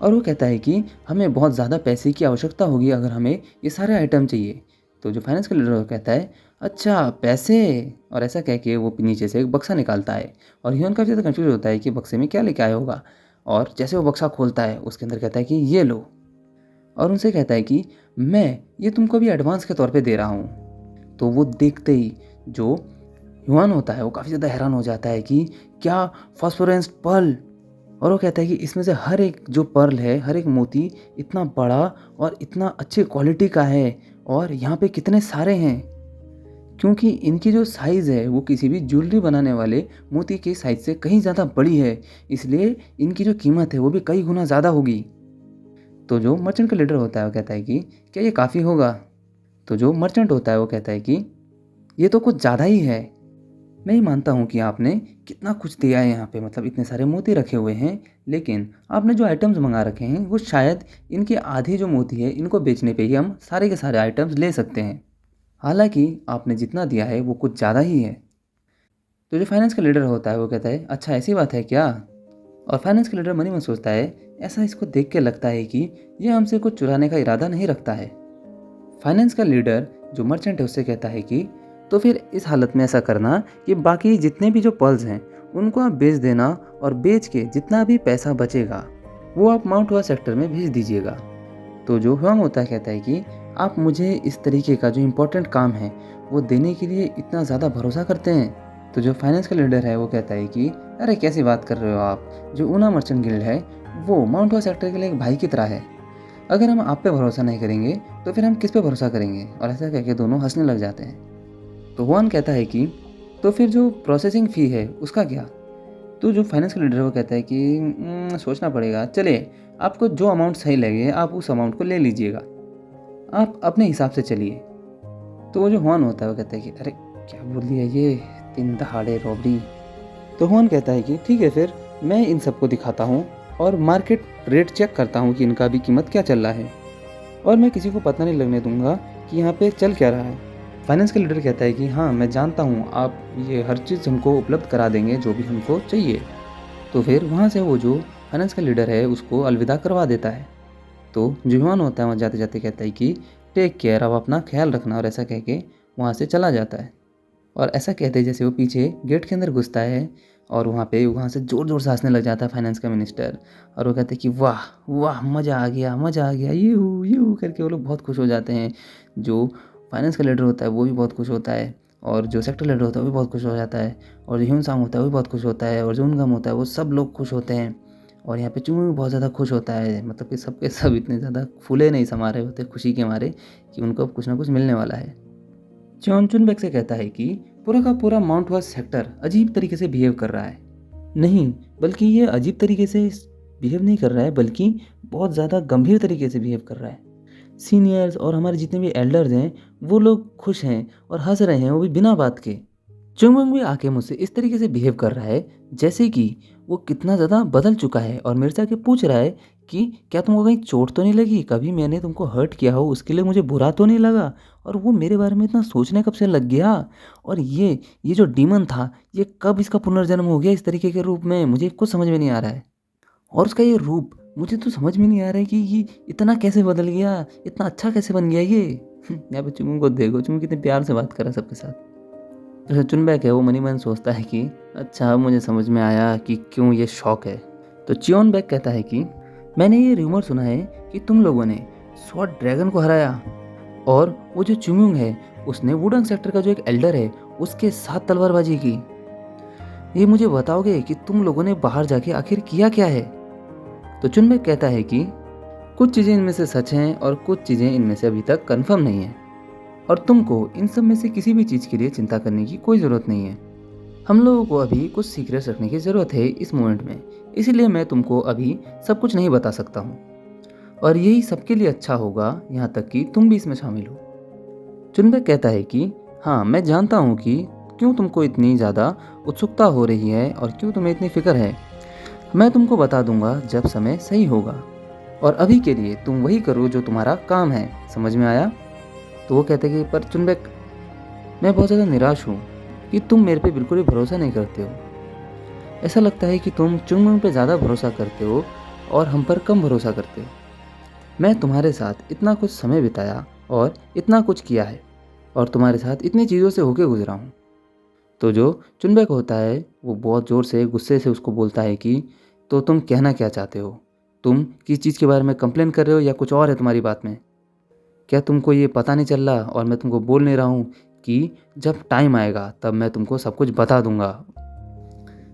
और वो कहता है कि हमें बहुत ज़्यादा पैसे की आवश्यकता होगी अगर हमें ये सारे आइटम चाहिए। तो जो फाइनेंस का लीडर कहता है अच्छा पैसे, और ऐसा कह के वो नीचे से एक बक्सा निकालता है और ह्यून काफ़ी ज़्यादा कन्फ्यूज होता है कि बक्से में क्या लेके आया होगा। और जैसे वो बक्सा खोलता है उसके अंदर कहता है कि ये लो, और उनसे कहता है कि मैं ये तुमको भी एडवांस के तौर पे दे रहा हूँ। तो वो देखते ही जो ह्यून होता है वो काफ़ी ज़्यादा हैरान हो जाता है कि क्या फॉस्फोरेंस पर्ल, और वो कहता है कि इसमें से हर एक जो पर्ल है, हर एक मोती इतना बड़ा और इतना अच्छे क्वालिटी का है और यहाँ पे कितने सारे हैं, क्योंकि इनकी जो साइज़ है वो किसी भी ज्वेलरी बनाने वाले मोती के साइज़ से कहीं ज़्यादा बड़ी है, इसलिए इनकी जो कीमत है वो भी कई गुना ज़्यादा होगी। तो जो मर्चेंट का लीडर होता है वो कहता है कि क्या ये काफ़ी होगा? तो जो मर्चेंट होता है वो कहता है कि ये तो कुछ ज़्यादा ही है। मैं ही मानता हूँ कि आपने कितना कुछ दिया है यहाँ पे, मतलब इतने सारे मोती रखे हुए हैं, लेकिन आपने जो आइटम्स मंगा रखे हैं वो शायद इनके आधी जो मोती है इनको बेचने पे ही हम सारे के सारे आइटम्स ले सकते हैं। हालांकि आपने जितना दिया है वो कुछ ज़्यादा ही है। तो जो फाइनेंस का लीडर होता है वो कहता है अच्छा ऐसी बात है क्या? और फाइनेंस का लीडर मन ही मन सोचता है ऐसा इसको देख के लगता है कि ये हमसे कुछ चुराने का इरादा नहीं रखता है। फाइनेंस का लीडर जो मर्चेंट है उससे कहता है कि तो फिर इस हालत में ऐसा करना कि बाकी जितने भी जो पर्ल्स हैं उनको आप बेच देना और बेच के जितना भी पैसा बचेगा वो आप माउंट हुआ सेक्टर में भेज दीजिएगा। तो जो हुआंग होता है कहता है कि आप मुझे इस तरीके का जो इम्पोर्टेंट काम है वो देने के लिए इतना ज़्यादा भरोसा करते हैं। तो जो फाइनेंस का लीडर है वो कहता है कि अरे कैसी बात कर रहे हो आप, जो ऊना मर्चेंट गिल्ड है वो माउंट हुआ सेक्टर के लिए एक भाई की तरह है। अगर हम आप पे भरोसा नहीं करेंगे तो फिर हम किस पे भरोसा करेंगे? और ऐसा कह के दोनों हंसने लग जाते हैं। तो हुआन कहता है कि तो फिर जो प्रोसेसिंग फ़ी है उसका क्या? तो जो फाइनेंस का लीडर है वो कहता है कि सोचना पड़ेगा, चलिए आपको जो अमाउंट सही लगे आप उस अमाउंट को ले लीजिएगा, आप अपने हिसाब से चलिए। तो वो जो हुआन होता है वो कहता है कि अरे क्या बोल दिया ये, दिन दहाड़े रॉबरी। तो हुआन कहता है कि ठीक है फिर मैं इन सबको दिखाता हूँ और मार्केट रेट चेक करता हूँ कि इनका भी कीमत क्या चल रहा है, और मैं किसी को पता नहीं लगने दूंगा कि यहाँ पे चल क्या रहा है। फाइनेंस का लीडर कहता है कि हाँ मैं जानता हूँ आप ये हर चीज़ हमको उपलब्ध करा देंगे जो भी हमको चाहिए। तो फिर वहाँ से वो जो फाइनेंस का लीडर है उसको अलविदा करवा देता है। तो जो विमान होता है वहाँ जाते जाते कहता है कि टेक केयर, अब अपना ख्याल रखना, और ऐसा कह के वहाँ से चला जाता है। और ऐसा कहते जैसे वो पीछे गेट के अंदर घुसता है और वहाँ से ज़ोर ज़ोर से हंसने लग जाता है फाइनेंस का मिनिस्टर, और वो कहते हैं कि वाह वाह मज़ा आ गया मज़ा आ गया, यूँ यूँ करके वो लोग बहुत खुश हो जाते हैं। जो फाइनेंस का लीडर होता है वो भी बहुत खुश होता है और जो सेक्टर लीडर होता है वो भी बहुत खुश हो जाता है, और जो ह्यून सांग होता है वो भी बहुत खुश होता है, और जो उनगम होता है वो सब लोग खुश होते हैं। और यहाँ पे चुंगू भी बहुत ज़्यादा खुश होता है, मतलब कि सबके सब इतने ज़्यादा फूले नहीं समा रहे होते खुशी के मारे कि उनको अब कुछ ना कुछ मिलने वाला है। चॉन चुनबेक से कहता है कि पूरा का पूरा माउंट हुआ सेक्टर अजीब तरीके से बिहेव कर रहा है। नहीं, बल्कि ये अजीब तरीके से बिहेव नहीं कर रहा है, बल्कि बहुत ज़्यादा गंभीर तरीके से बिहेव कर रहा है। सीनियर्स और हमारे जितने भी एल्डर्स हैं वो लोग खुश हैं और हंस रहे हैं, वो भी बिना बात के। चुंगमुंग भी आके मुझसे इस तरीके से बिहेव कर रहा है जैसे कि वो कितना ज़्यादा बदल चुका है, और मेरे से आके पूछ रहा है कि क्या तुमको कहीं चोट तो नहीं लगी, कभी मैंने तुमको हर्ट किया हो उसके लिए मुझे बुरा तो नहीं लगा, और वो मेरे बारे में इतना सोचने कब से लग गया, और ये जो डीमन था ये कब इसका पुनर्जन्म हो गया इस तरीके के रूप में, मुझे कुछ समझ में नहीं आ रहा है। और उसका ये रूप मुझे तो समझ में नहीं आ रहा है कि ये इतना कैसे बदल गया, इतना अच्छा कैसे बन गया ये। यहाँ पे चुंगू को देखो, चुंगू कितने प्यार से बात कर रहा है सबके साथ। जो चुनबैक है वो मनी मन सोचता है कि अच्छा अब मुझे समझ में आया कि क्यों ये शौक है। तो चियोन बैक कहता है कि मैंने ये र्यूमर सुना है कि तुम लोगों ने स्वॉर्ड ड्रैगन को हराया, और वो जो चुंगुंग है उसने वुडंग सेक्टर का जो एक एल्डर है उसके साथ तलवारबाजी की। ये मुझे बताओगे कि तुम लोगों ने बाहर जाके आखिर किया क्या है। तो चुनबैक कहता है कि कुछ चीज़ें इनमें से सच हैं और कुछ चीज़ें इनमें से अभी तक कन्फर्म नहीं है, और तुमको इन सब में से किसी भी चीज़ के लिए चिंता करने की कोई ज़रूरत नहीं है। हम लोगों को अभी कुछ सीक्रेट्स रखने की ज़रूरत है इस मोमेंट में, इसीलिए मैं तुमको अभी सब कुछ नहीं बता सकता हूँ, और यही सबके लिए अच्छा होगा, यहाँ तक कि तुम भी इसमें शामिल हो। चुनबेक कहता है कि हाँ मैं जानता हूँ कि क्यों तुमको इतनी ज़्यादा उत्सुकता हो रही है और क्यों तुम्हें इतनी फिक्र है। मैं तुमको बता दूंगा जब समय सही होगा, और अभी के लिए तुम वही करो जो तुम्हारा काम है, समझ में आया। तो वो कहते कि पर चुनबेक मैं बहुत ज़्यादा निराश हूँ कि तुम मेरे पे बिल्कुल भी भरोसा नहीं करते हो। ऐसा लगता है कि तुम चुंगमुंग पे ज़्यादा भरोसा करते हो और हम पर कम भरोसा करते हो। मैं तुम्हारे साथ इतना कुछ समय बिताया और इतना कुछ किया है, और तुम्हारे साथ इतनी चीज़ों से होके गुजरा हूँ। तो जो चुनबेक होता है वो बहुत ज़ोर से गुस्से से उसको बोलता है कि तो तुम कहना क्या चाहते हो, तुम किस चीज़ के बारे में कंप्लेन कर रहे हो या कुछ और है तुम्हारी बात में। क्या तुमको ये पता नहीं चल रहा, और मैं तुमको बोल नहीं रहा हूँ कि जब टाइम आएगा तब मैं तुमको सब कुछ बता दूंगा।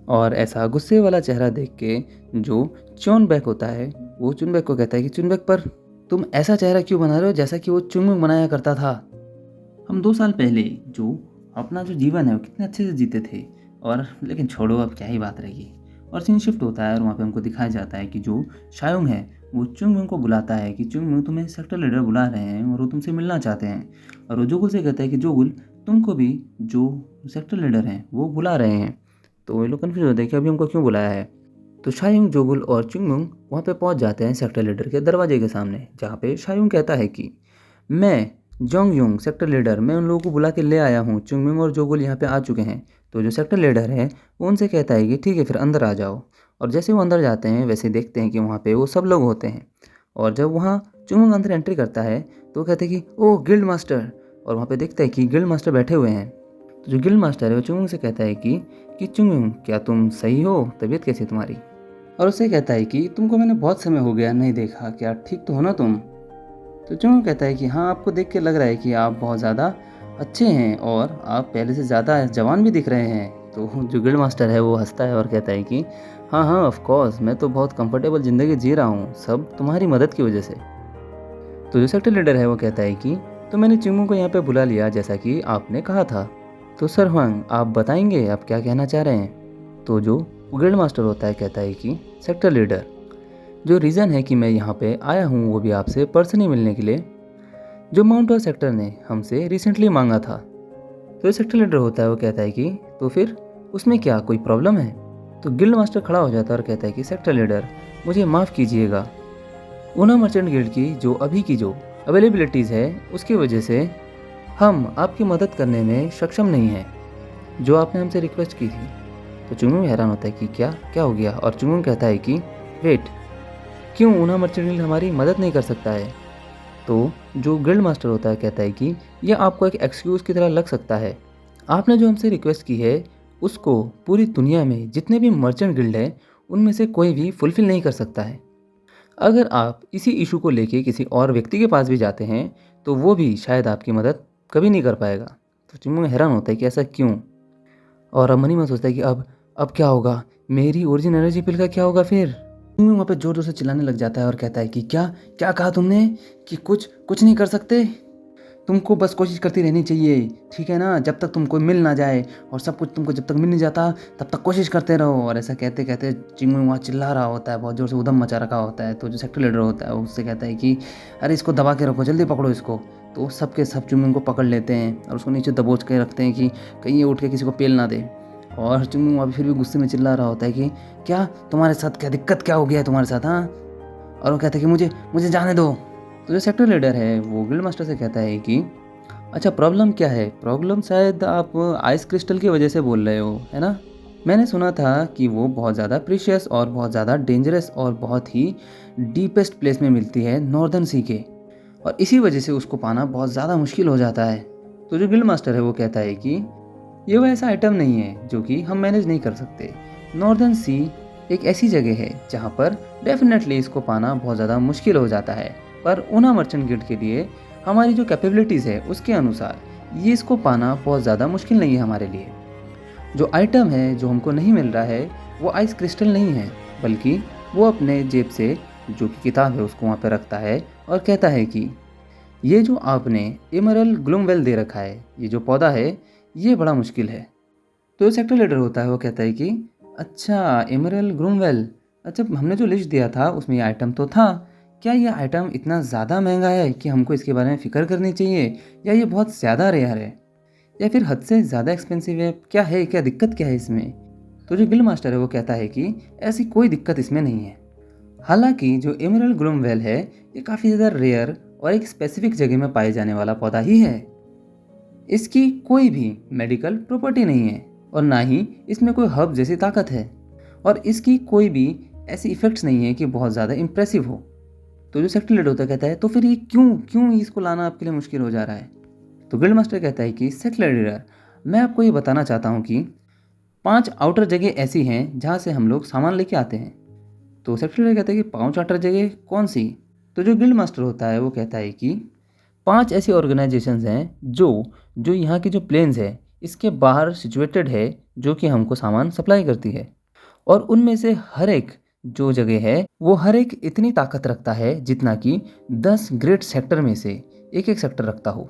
और ऐसा गुस्से वाला चेहरा देख के जो चुनबेक होता है वो चुनबेक को कहता है कि चुनबेक पर तुम ऐसा चेहरा क्यों बना रहे हो जैसा कि वो चुंगमुंग बनाया करता था। हम 2 साल पहले जो अपना जो जीवन है वो कितने अच्छे से जीते थे, और लेकिन छोड़ो अब क्या ही बात रही। और सीन शिफ्ट होता है और वहाँ पे हमको दिखाया जाता है कि जो शायोंग है वो चुंगमुंग को बुलाता है कि चुंगमुंग तुम्हें सेक्टर लीडर बुला रहे हैं और वो तुमसे मिलना चाहते हैं। और वो जोगुल से कहता है कि जोगुल तुमको भी जो सेक्टर लीडर हैं वो बुला रहे हैं। तो ये लोग कन्फ्यूज होते हैं कि अभी हमको क्यों बुलाया है। तो शायोंग, जोगुल और चुंगमुंग वहाँ पे पहुँच जाते हैं सेक्टर लीडर के दरवाजे के सामने, जहाँ पे शायोंग कहता है कि मैं जोंगयुंग सेक्टर लीडर, मैं उन लोगों को बुला के ले आया हूँ। चुंगमिंग और जोगुल यहाँ पे आ चुके हैं। तो जो सेक्टर लीडर है वो उनसे कहता है कि ठीक है फिर अंदर आ जाओ। और जैसे वो अंदर जाते हैं वैसे देखते हैं कि वहाँ पे वो सब लोग होते हैं। और जब वहाँ चुंगमिंग अंदर एंट्री करता है तो वो कहते हैं कि ओह गिल्ड मास्टर, और वहाँ पे देखता है कि गिल्ड मास्टर बैठे हुए हैं। तो जो गिल्ड मास्टर है वो चुंगमिंग से कहता है कि चुंगमिंग क्या तुम सही हो, तबीयत कैसी है तुम्हारी। और उससे कहता है कि तुमको मैंने बहुत समय हो गया नहीं देखा, क्या ठीक तो हो ना तुम। तो चुंगमुंग कहता है कि हाँ आपको देख के लग रहा है कि आप बहुत ज़्यादा अच्छे हैं और आप पहले से ज़्यादा जवान भी दिख रहे हैं। तो जो गिल्ड मास्टर है वो हंसता है और कहता है कि हाँ हाँ ऑफ कोर्स, मैं तो बहुत कंफर्टेबल ज़िंदगी जी रहा हूँ, सब तुम्हारी मदद की वजह से। तो जो सेक्टर लीडर है वो कहता है कि तो मैंने चुंगमुंग को यहाँ पे बुला लिया जैसा कि आपने कहा था। तो सर हुआंग आप बताएंगे आप क्या कहना चाह रहे हैं। तो जो गिल्ड मास्टर होता है कहता है कि सेक्टर लीडर, जो रीज़न है कि मैं यहाँ पे आया हूँ वो भी आपसे पर्सनली मिलने के लिए, जो माउंट हुआ सेक्टर ने हमसे रिसेंटली मांगा था। तो सेक्टर लीडर होता है वो कहता है कि तो फिर उसमें क्या कोई प्रॉब्लम है। तो गिल्ड मास्टर खड़ा हो जाता है और कहता है कि सेक्टर लीडर मुझे माफ़ कीजिएगा, ऊना मर्चेंट गिल्ड की जो अभी की जो अवेलेबिलिटीज़ है उसकी वजह से हम आपकी मदद करने में सक्षम नहीं हैं जो आपने हमसे रिक्वेस्ट की थी। तो चुंगमुंग हैरान होता है कि क्या क्या हो गया, और चुंगमुंग कहता है कि वेट, क्यों ऊना मर्चेंट गिल्ड हमारी मदद नहीं कर सकता है। तो जो गिल्ड मास्टर होता है कहता है कि यह आपको एक एक्सक्यूज़ की तरह लग सकता है, आपने जो हमसे रिक्वेस्ट की है उसको पूरी दुनिया में जितने भी मर्चेंट गिल्ड है उनमें से कोई भी फुलफ़िल नहीं कर सकता है। अगर आप इसी इशू को लेके किसी और व्यक्ति के पास भी जाते हैं तो वो भी शायद आपकी मदद कभी नहीं कर पाएगा। तो चिंगमुंग हैरान होता है कि ऐसा क्यों। और अब मन ही मन सोचता है कि अब क्या होगा, मेरी ओरिजिन एनर्जी पिल का क्या होगा फिर। चिंगमुंग वहाँ पे जोर जोर से चिल्लाने लग जाता है और कहता है कि क्या क्या कहा तुमने कि कुछ नहीं कर सकते, तुमको बस कोशिश करती रहनी चाहिए, ठीक है ना, जब तक तुमको मिल ना जाए, और सब कुछ तुमको जब तक मिल नहीं जाता तब तक कोशिश करते रहो। और ऐसा कहते कहते चिंगमुंग वहाँ चिल्ला रहा होता है, बहुत ज़ोर से उधम मचा रखा होता है। तो जो सेक्टर लीडर होता है उससे कहता है कि अरे इसको दबा के रखो, जल्दी पकड़ो इसको। तो सब के सब चिंगमुंग को पकड़ लेते हैं और उसको नीचे दबोच के रखते हैं कि कहीं ये उठ के किसी को पेल ना दे। और चिंगमुंग अभी फिर भी गुस्से में चिल्ला रहा होता है कि क्या तुम्हारे साथ क्या दिक्कत क्या हो गया है तुम्हारे साथ, हाँ। और वो कहता है कि मुझे मुझे जाने दो। तो जो सेक्टर लीडर है वो गिल्ड मास्टर से कहता है कि अच्छा प्रॉब्लम क्या है, प्रॉब्लम शायद आप आइस क्रिस्टल की वजह से बोल रहे हो, है ना। मैंने सुना था कि वो बहुत ज़्यादा प्रीशियस और बहुत ज़्यादा डेंजरस और बहुत ही डीपेस्ट प्लेस में मिलती है नॉर्दर्न सी के, और इसी वजह से उसको पाना बहुत ज़्यादा मुश्किल हो जाता है। तो जो गिल्ड मास्टर है वो कहता है कि ये वो ऐसा आइटम नहीं है जो कि हम मैनेज नहीं कर सकते। नॉर्दर्न सी एक ऐसी जगह है जहाँ पर डेफिनेटली इसको पाना बहुत ज़्यादा मुश्किल हो जाता है, पर ऊना मर्चेंट गिल्ड के लिए हमारी जो कैपेबिलिटीज़ है उसके अनुसार ये इसको पाना बहुत ज़्यादा मुश्किल नहीं है हमारे लिए। जो आइटम है जो हमको नहीं मिल रहा है वो आइस क्रिस्टल नहीं है, बल्कि वो अपने जेब से जो कि किताब है उसको वहाँ पर रखता है और कहता है कि ये जो आपने एमरल्ड ग्लूमवेल दे रखा है, ये जो पौधा है, ये बड़ा मुश्किल है। तो जो सेक्टर लीडर होता है वो कहता है कि अच्छा एमरल्ड ग्लूमवेल, अच्छा हमने जो लिस्ट दिया था उसमें ये आइटम तो था, क्या ये आइटम इतना ज़्यादा महंगा है कि हमको इसके बारे में फ़िक्र करनी चाहिए, या ये बहुत ज़्यादा रेयर है, या फिर हद से ज़्यादा एक्सपेंसिव है, क्या है, क्या दिक्कत क्या है इसमें। तो जो गिल्ड मास्टर है वो कहता है कि ऐसी कोई दिक्कत इसमें नहीं है। हालांकि जो एमरल्ड ग्लूमवेल है ये काफ़ी ज़्यादा रेयर और एक स्पेसिफिक जगह में पाए जाने वाला पौधा ही है। इसकी कोई भी मेडिकल प्रॉपर्टी नहीं है और ना ही इसमें कोई हर्ब जैसी ताकत है, और इसकी कोई भी ऐसी इफ़ेक्ट्स नहीं है कि बहुत ज़्यादा इम्प्रेसिव हो। तो जो सेक्टर लीडर होता कहता है तो फिर ये क्यों क्यों इसको लाना आपके लिए मुश्किल हो जा रहा है। तो गिल्ड मास्टर कहता है कि सेक्टर लीडर, मैं आपको ये बताना चाहता हूँ कि 5 आउटर जगह ऐसी हैं जहाँ से हम लोग सामान लेके आते हैं। तो सेक्टर लीडर कहता है कि 5 आउटर जगह कौन सी। तो जो गिल्ड मास्टर होता है वो कहता है कि 5 ऐसी ऑर्गेनाइजेशंस हैं जो जो यहाँ की जो प्लेन्स है इसके बाहर सिचुएटेड है, जो कि हमको सामान सप्लाई करती है, और उनमें से हर एक जो जगह है वो हर एक इतनी ताकत रखता है जितना कि 10 ग्रेट सेक्टर में से एक एक सेक्टर रखता हो।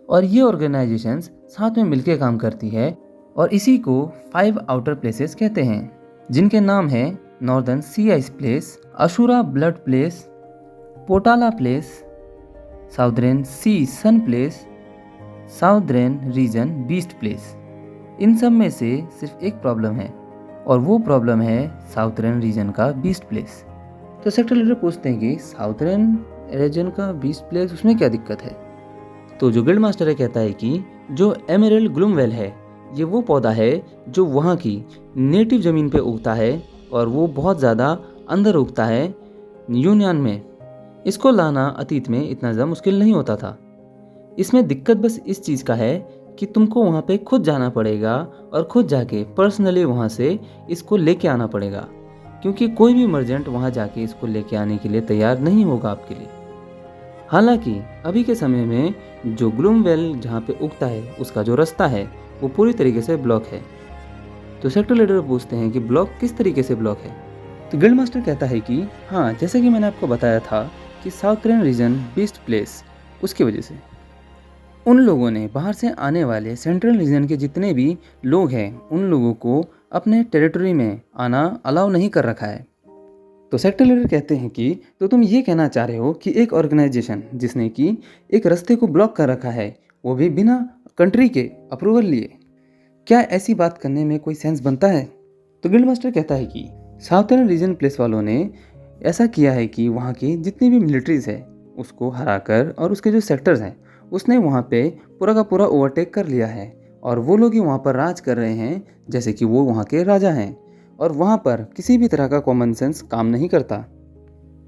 और ये ऑर्गेनाइजेशंस साथ में मिलकर काम करती है, और इसी को 5 आउटर प्लेसेस कहते हैं, जिनके नाम है northern sea ice place, Asura blood place, Potala place, southern sea sun place, southern region beast place. इन सब में से सिर्फ एक प्रॉब्लम है, और वो प्रॉब्लम है साउदर्न रीजन का बीस्ट प्लेस। तो सेक्टर लीडर पूछते हैं कि साउदर्न रीजन का बीस्ट प्लेस, उसमें क्या दिक्कत है। तो जो गिल्ड मास्टर है कहता है कि जो एमरल्ड ग्लूमवेल है ये वो पौधा है जो वहाँ की नेटिव ज़मीन पे उगता है, और वो बहुत ज़्यादा अंदर उगता है यूनियन में। इसको लाना अतीत में इतना ज़्यादा मुश्किल नहीं होता था। इसमें दिक्कत बस इस चीज़ का है कि तुमको वहाँ पे खुद जाना पड़ेगा और खुद जाके पर्सनली वहाँ से इसको लेके आना पड़ेगा, क्योंकि कोई भी मर्जेंट वहाँ जाके इसको लेके आने के लिए तैयार नहीं होगा आपके लिए। हालांकि अभी के समय में जो ग्लूमवेल जहाँ पे उगता है उसका जो रास्ता है वो पूरी तरीके से ब्लॉक है। तो सेक्टर लीडर पूछते हैं कि ब्लॉक किस तरीके से ब्लॉक है। तो गिल्ड मास्टर कहता है कि हाँ, जैसे कि मैंने आपको बताया था कि साउथर्न रीजन बीस्ट प्लेस, उसकी वजह से उन लोगों ने बाहर से आने वाले सेंट्रल रीजन के जितने भी लोग हैं उन लोगों को अपने टेरिटरी में आना अलाउ नहीं कर रखा है। तो सेक्टर लीडर कहते हैं कि तो तुम ये कहना चाह रहे हो कि एक ऑर्गेनाइजेशन जिसने कि एक रास्ते को ब्लॉक कर रखा है, वो भी बिना कंट्री के अप्रूवल लिए, क्या ऐसी बात करने में कोई सेंस बनता है। तो गिल्ड मास्टर कहता है कि साउथर्न रीजन प्लेस वालों ने ऐसा किया है कि वहाँ की जितनी भी मिलिट्रीज है उसको हराकर, और उसके जो सेक्टर्स हैं उसने वहाँ पे पूरा का पूरा ओवरटेक कर लिया है, और वो लोग ही वहाँ पर राज कर रहे हैं जैसे कि वो वहाँ के राजा हैं, और वहाँ पर किसी भी तरह का कॉमन सेंस काम नहीं करता।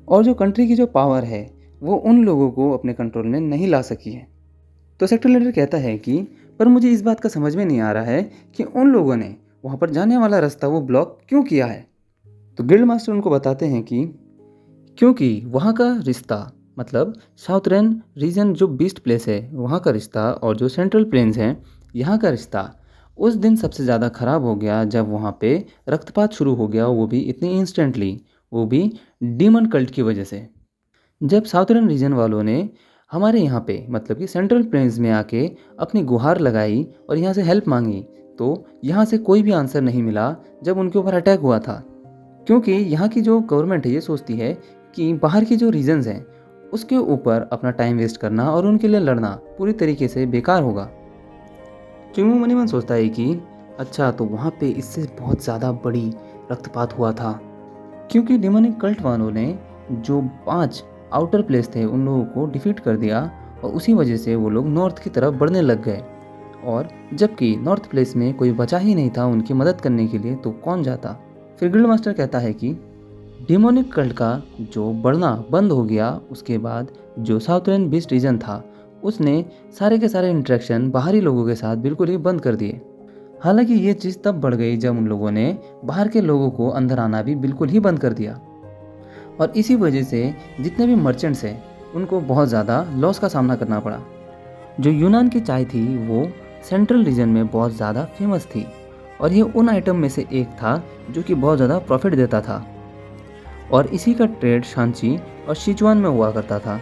और जो कंट्री की जो पावर है वो उन लोगों को अपने कंट्रोल में नहीं ला सकी है। तो सेक्टर लीडर कहता है कि पर मुझे इस बात का समझ में नहीं आ रहा है कि उन लोगों ने वहाँ पर जाने वाला रास्ता वो ब्लॉक क्यों किया है। तो गिल्ड मास्टर उनको बताते हैं कि क्योंकि वहाँ का रिश्ता मतलब साउथर्न रीजन जो बीस्ट प्लेस है वहाँ का रिश्ता और जो सेंट्रल प्लेन्स हैं यहाँ का रिश्ता उस दिन सबसे ज़्यादा ख़राब हो गया जब वहाँ पे रक्तपात शुरू हो गया, वो भी इतनी इंस्टेंटली, वो भी डीमन कल्ट की वजह से। जब साउथर्न रीजन वालों ने हमारे यहाँ पे मतलब कि सेंट्रल प्लेन्स में आके अपनी गुहार लगाई और यहाँ से हेल्प मांगी, तो यहाँ से कोई भी आंसर नहीं मिला जब उनके ऊपर अटैक हुआ था। क्योंकि यहाँ की जो गवर्नमेंट है ये सोचती है कि बाहर की जो रीजन्स हैं उसके ऊपर अपना टाइम वेस्ट करना और उनके लिए लड़ना पूरी तरीके से बेकार होगा। चिंगू मनी मन सोचता है कि अच्छा, तो वहाँ पे इससे बहुत ज़्यादा बड़ी रक्तपात हुआ था क्योंकि डेमोनिक कल्ट वालों ने जो 5 आउटर प्लेस थे उन लोगों को डिफीट कर दिया और उसी वजह से वो लोग नॉर्थ की तरफ बढ़ने लग गए। और जबकि नॉर्थ प्लेस में कोई बचा ही नहीं था उनकी मदद करने के लिए, तो कौन जाता। फिर गिल्ड मास्टर कहता है कि डेमोनिक कल्ट का जो बढ़ना बंद हो गया उसके बाद जो साउथर्न बीस्ट रीजन था उसने सारे के सारे इंटरेक्शन बाहरी लोगों के साथ बिल्कुल ही बंद कर दिए। हालांकि ये चीज़ तब बढ़ गई जब उन लोगों ने बाहर के लोगों को अंदर आना भी बिल्कुल ही बंद कर दिया और इसी वजह से जितने भी मर्चेंट्स हैं उनको बहुत ज़्यादा लॉस का सामना करना पड़ा। जो यूनान की चाय थी वो सेंट्रल रीजन में बहुत ज़्यादा फेमस थी और ये उन आइटम में से एक था जो कि बहुत ज़्यादा प्रॉफिट देता था और इसी का ट्रेड शांची और सिचुआन में हुआ करता था।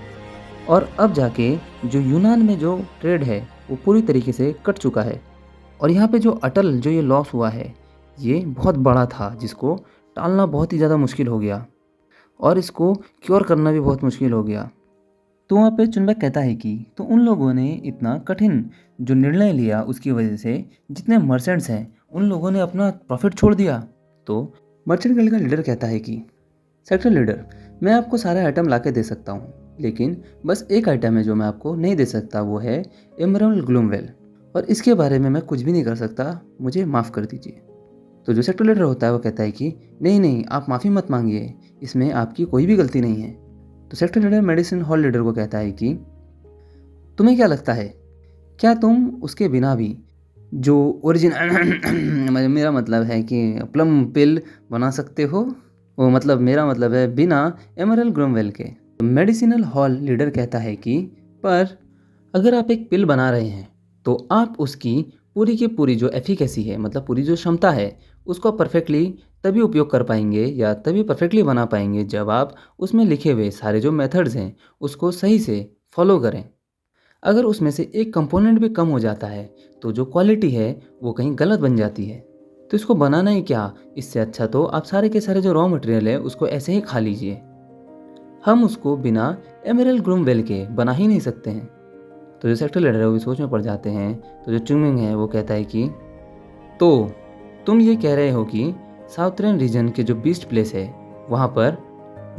और अब जाके जो यूनान में जो ट्रेड है वो पूरी तरीके से कट चुका है और यहाँ पे जो अटल जो ये लॉस हुआ है ये बहुत बड़ा था जिसको टालना बहुत ही ज़्यादा मुश्किल हो गया और इसको क्योर करना भी बहुत मुश्किल हो गया। तो वहाँ पे चुनबैक कहता है कि तो उन लोगों ने इतना कठिन जो निर्णय लिया उसकी वजह से जितने मर्चेंट्स हैं उन लोगों ने अपना प्रॉफिट छोड़ दिया। तो मर्चेंट गिल्ड का लीडर कहता है कि सेक्टर लीडर, मैं आपको सारे आइटम ला के दे सकता हूँ लेकिन बस एक आइटम है जो मैं आपको नहीं दे सकता, वो है एमरल्ड ग्लूमवेल और इसके बारे में मैं कुछ भी नहीं कर सकता, मुझे माफ़ कर दीजिए। तो जो सेक्टर लीडर होता है वो कहता है कि नहीं नहीं, आप माफ़ी मत मांगिए, इसमें आपकी कोई भी गलती नहीं है। तो sector leader medicine hall leader को कहता है कि तुम्हें क्या लगता है, क्या तुम उसके बिना भी जो ओरिजिनल मेरा मतलब है कि प्लम पिल बना सकते हो, वो मतलब मेरा मतलब है बिना एमरल्ड ग्लूमवेल के। मेडिसिनल हॉल लीडर कहता है कि पर अगर आप एक पिल बना रहे हैं तो आप उसकी पूरी की पूरी जो एफिकेसी है मतलब पूरी जो क्षमता है उसको परफेक्टली तभी उपयोग कर पाएंगे या तभी परफेक्टली बना पाएंगे जब आप उसमें लिखे हुए सारे जो मेथड्स हैं उसको सही से फॉलो करें। अगर उसमें से एक कंपोनेंट भी कम हो जाता है तो जो क्वालिटी है वो कहीं गलत बन जाती है। तो इसको बनाना ही क्या, इससे अच्छा तो आप सारे के सारे जो रॉ मटेरियल है उसको ऐसे ही खा लीजिए, हम उसको बिना एमरल्ड ग्लूमवेल के बना ही नहीं सकते हैं। तो जो सेक्टर लीडर है वो भी सोच में पड़ जाते हैं। तो जो चुंगमिंग है वो कहता है कि तो तुम ये कह रहे हो कि साउथर्न रीजन के जो बीस्ट प्लेस है वहाँ पर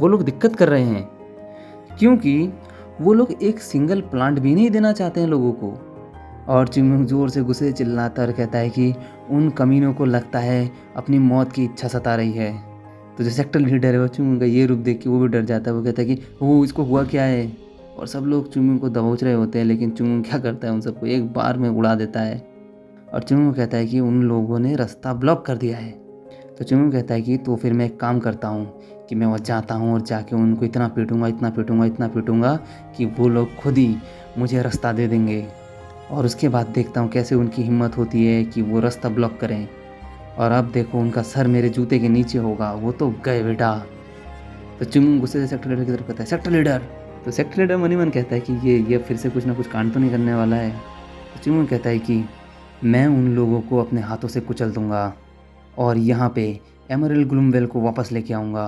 वो लोग दिक्कत कर रहे हैं क्योंकि वो लोग एक सिंगल प्लांट भी नहीं देना चाहते हैं लोगों को। और चुंगमिंग जोर से गुस्से से चिल्लाता और कहता है कि उन कमीनों को लगता है अपनी मौत की इच्छा सता रही है। तो जो सेक्टर लीडर है वो चुंगमिंग का ये रूप देख के वो भी डर जाता है। वो कहता है कि वो इसको हुआ क्या है, और सब लोग चुंगमिंग को दबोच रहे होते हैं लेकिन चुंगमिंग क्या करता है उन सबको एक बार में उड़ा देता है। और चुंगमिंग कहता है कि उन लोगों ने रास्ता ब्लॉक कर दिया है। तो चुंगमिंग कहता है कि तो फिर मैं एक काम करता हूँ कि मैं वहाँ जाता हूँ और जाके उनको इतना पीटूंगा इतना पीटूंगा इतना पीटूंगा कि वो लोग खुद ही मुझे रास्ता दे देंगे और उसके बाद देखता हूँ कैसे उनकी हिम्मत होती है कि वो रास्ता ब्लॉक करें। और अब देखो उनका सर मेरे जूते के नीचे होगा, वो तो गए बेटा। तो चुंगमिंग गुस्से से सेक्टर लीडर की तरफ कहता है सेक्टर लीडर। तो सेक्टर लीडर मनी मन कहता है कि ये फिर से कुछ ना कुछ कांड तो नहीं करने वाला है। तो चुंगमिंग कहता है कि मैं उन लोगों को अपने हाथों से कुचल दूंगा और यहाँ पे एमरल्ड ग्लूमवेल को वापस लेके आऊँगा।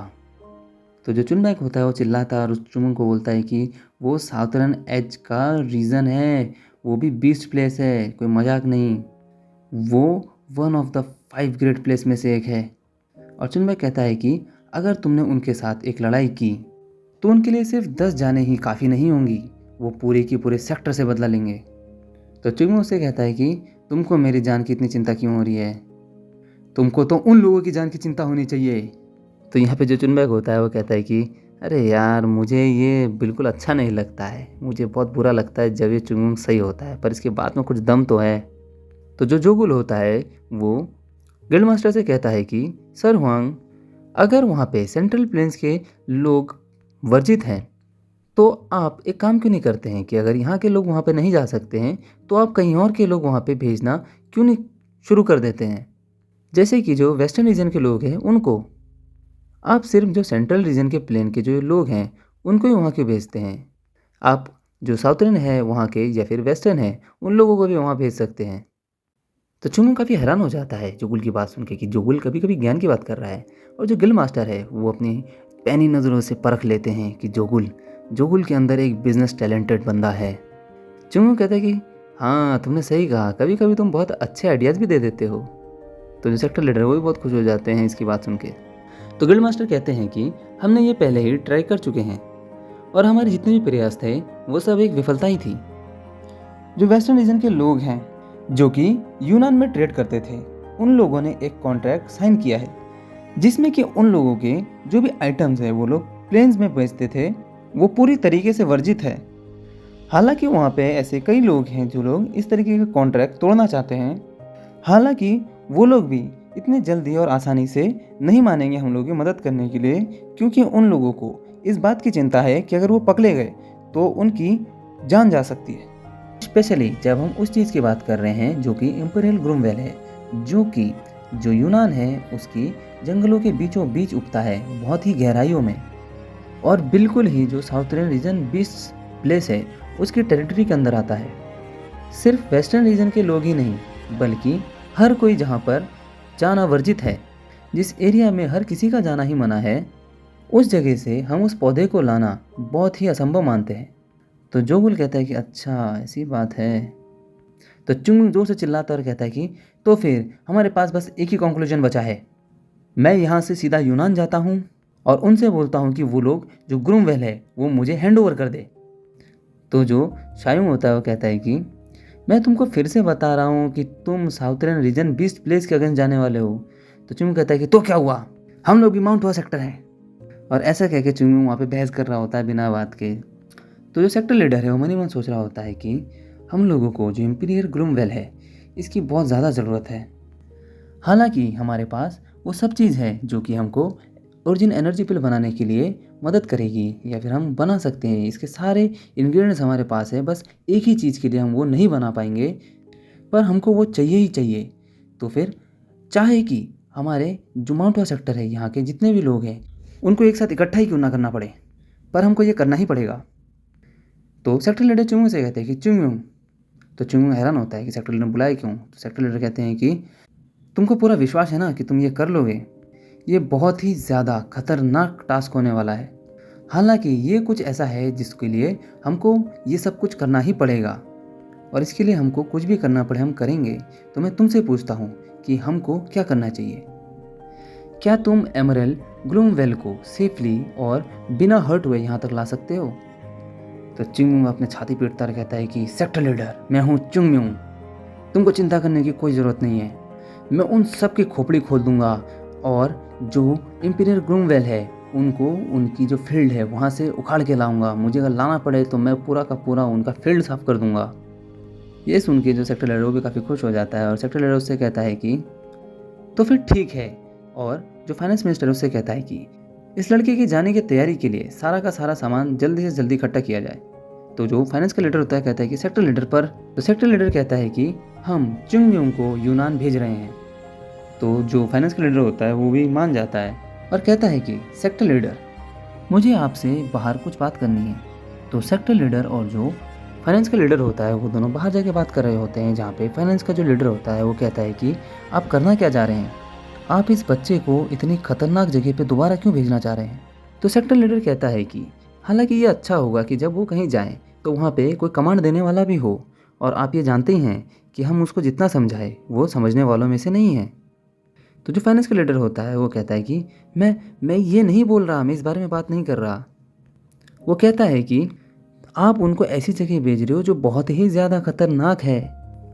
तो जो चुनबैक होता है वो चिल्लाता है और उस चुंगमिंग को बोलता है कि वो साउथर्न एज का रीज़न है, वो भी बीस्ट प्लेस है, कोई मजाक नहीं, वो one of the 5 great place में से एक है। और चुनबैक कहता है कि अगर तुमने उनके साथ एक लड़ाई की तो उनके लिए सिर्फ 10 जाने ही काफ़ी नहीं होंगी, वो पूरे की पूरे सेक्टर से बदला लेंगे। तो चुंगमिंग उससे कहता है कि तुमको मेरी जान की इतनी चिंता क्यों हो रही है, तुमको तो उन लोगों की जान की चिंता होनी चाहिए। तो यहाँ पे जो चुनबैक होता है वो कहता है कि अरे यार मुझे ये बिल्कुल अच्छा नहीं लगता है, मुझे बहुत बुरा लगता है जब ये चुंगमिंग सही होता है पर इसके बाद में कुछ दम तो है। तो जो जोगुल होता है वो गिल्ड मास्टर से कहता है कि सर हुआंग, अगर वहाँ पे सेंट्रल प्लेन्स के लोग वर्जित हैं तो आप एक काम क्यों नहीं करते हैं कि अगर यहाँ के लोग वहाँ पे नहीं जा सकते हैं तो आप कहीं और के लोग वहाँ पे भेजना क्यों नहीं शुरू कर देते हैं। जैसे कि जो वेस्टर्न रीजन के लोग हैं उनको आप सिर्फ जो सेंट्रल रीजन के प्लेन के जो लोग हैं उनको ही वहाँ के भेजते हैं। आप जो साउथर्न है वहाँ के या फिर वेस्टर्न है उन लोगों को भी वहाँ भेज सकते हैं। तो चुंगू काफ़ी हैरान हो जाता है जुगुल की बात सुन के कि जुगुल कभी कभी ज्ञान की बात कर रहा है। और जो गिल मास्टर है वो अपनी पैनी नज़रों से परख लेते हैं कि जोगुल जोगुल के अंदर एक बिजनेस टैलेंटेड बंदा है। चुंगू कहता है कि हाँ तुमने सही कहा, कभी कभी तुम बहुत अच्छे आइडियाज़ भी दे देते हो। तो जो सेक्टर लीडर है वो भी बहुत खुश हो जाते हैं इसकी बात सुन के। तो गिल्ड मास्टर कहते हैं कि हमने ये पहले ही ट्राई कर चुके हैं और हमारे जितने भी प्रयास थे वो सब एक विफलता ही थी। जो वेस्टर्न रीजन के लोग हैं जो कि यूनान में ट्रेड करते थे उन लोगों ने एक कॉन्ट्रैक्ट साइन किया है जिसमें कि उन लोगों के जो भी आइटम्स है वो लोग प्लेन्स में बेचते थे वो पूरी तरीके से वर्जित है। हालांकि वहाँ पे ऐसे कई लोग हैं जो लोग इस तरीके का कॉन्ट्रैक्ट तोड़ना चाहते हैं। हालांकि वो लोग भी इतने जल्दी और आसानी से नहीं मानेंगे हम लोगों की मदद करने के लिए, क्योंकि उन लोगों को इस बात की चिंता है कि अगर वो पकड़े गए तो उनकी जान जा सकती है। स्पेशली जब हम उस चीज़ की बात कर रहे हैं जो कि इंपीरियल ग्रूमवेल है, जो कि जो यूनान है उसकी जंगलों के बीचों बीच उगता है बहुत ही गहराइयों में, और बिल्कुल ही जो साउथर्न रीजन बीच प्लेस है उसकी टेरिटरी के अंदर आता है। सिर्फ वेस्टर्न रीजन के लोग ही नहीं बल्कि हर कोई जहाँ पर जाना वर्जित है, जिस एरिया में हर किसी का जाना ही मना है, उस जगह से हम उस पौधे को लाना बहुत ही असंभव मानते हैं। तो जोगुल कहता है कि अच्छा ऐसी बात है। तो चुंग जोर से चिल्लाता और कहता है कि तो फिर हमारे पास बस एक ही कंक्लूजन बचा है, मैं यहाँ से सीधा यूनान जाता हूँ और उनसे बोलता हूँ कि वो लोग जो ग्रूमवेल है वो मुझे हैंड ओवर कर दे। तो जो शायूं होता है वो कहता है कि मैं तुमको फिर से बता रहा हूँ कि तुम साउथर्न रीजन बीस्ट प्लेस के अगेंस्ट जाने वाले हो। तो चुंग कहता है कि तो क्या हुआ, हम लोग भी माउंट हुआ सेक्टर हैं। और ऐसा कह के चुंग वहाँ पे बहस कर रहा होता है बिना बात के। तो जो सेक्टर लीडर है वो मन ही मन सोच रहा होता है कि हम लोगों को जो इंपीरियल ग्रूमवेल है इसकी बहुत ज़्यादा ज़रूरत है। हालांकि हमारे पास वो सब चीज़ है जो कि हमको ओरिजिन एनर्जी पिल बनाने के लिए मदद करेगी या फिर हम बना सकते हैं। इसके सारे इंग्रेडिएंट्स हमारे पास है, बस एक ही चीज़ के लिए हम वो नहीं बना पाएंगे, पर हमको वो चाहिए ही चाहिए। तो फिर चाहे कि हमारे जो माउंट हुआ सेक्टर है यहाँ के जितने भी लोग हैं उनको एक साथ इकट्ठा ही क्यों ना करना पड़े, पर हमको ये करना ही पड़ेगा। तो सेक्टर लीडर चुंगू से कहते हैं कि चुंगू। तो चुंगू हैरान होता है कि सेक्टर लीडर बुलाए क्यों। तो सेक्टर लीडर कहते हैं कि तुमको पूरा विश्वास है ना कि तुम ये कर लोगे, ये बहुत ही ज़्यादा खतरनाक टास्क होने वाला है। हालांकि ये कुछ ऐसा है जिसके लिए हमको ये सब कुछ करना ही पड़ेगा और इसके लिए हमको कुछ भी करना पड़े हम करेंगे। तो मैं तुमसे पूछता हूँ कि हमको क्या करना चाहिए। क्या तुम एमरल्ड ग्रूमवेल को सेफली और बिना हर्ट हुए यहाँ तक ला सकते हो। तो चिंगम्यू अपने छाती पीटता कहता है कि सेक्टर लीडर मैं हूँ चिंगम्यू, तुमको चिंता करने की कोई ज़रूरत नहीं है। मैं उन सब की खोपड़ी खोल दूंगा और जो इंपीरियल ग्रूमवेल है उनको उनकी जो फील्ड है वहाँ से उखाड़ के लाऊंगा। मुझे अगर लाना पड़े तो मैं पूरा का पूरा उनका फील्ड साफ कर दूंगा। ये सुन के जो सेक्टर लीडर वो भी काफ़ी खुश हो जाता है और सेक्टर लीडर उससे कहता है कि तो फिर ठीक है। और जो फाइनेंस मिनिस्टर उससे कहता है कि इस लड़के के जाने की तैयारी के लिए सारा का सारा सामान जल्दी से जल्दी इकट्ठा किया जाए। तो जो फाइनेंस का लीडर होता है कहता है कि सेक्टर लीडर पर। तो सेक्टर लीडर कहता है कि हम चिंगम्यू को यूनान भेज रहे हैं। तो जो फाइनेंस का लीडर होता है वो भी मान जाता है और कहता है कि सेक्टर लीडर मुझे आपसे बाहर कुछ बात करनी है। तो सेक्टर लीडर और जो फाइनेंस का लीडर होता है वो दोनों बाहर जाके बात कर रहे होते हैं, जहाँ पे फाइनेंस का जो लीडर होता है वो कहता है कि आप करना क्या चाह रहे हैं, आप इस बच्चे को इतनी खतरनाक जगह पे दोबारा क्यों भेजना चाह रहे हैं। तो सेक्टर लीडर कहता है कि हालांकि ये अच्छा होगा कि जब वो कहीं जाएं तो वहाँ पे कोई कमांड देने वाला भी हो, और आप ये जानते ही हैं कि हम उसको जितना समझाएं वो समझने वालों में से नहीं है। तो जो फाइनेंस का लीडर होता है वो कहता है कि मैं ये नहीं बोल रहा, मैं इस बारे में बात नहीं कर रहा। वो कहता है कि आप उनको ऐसी जगह भेज रहे हो जो बहुत ही ज़्यादा खतरनाक है।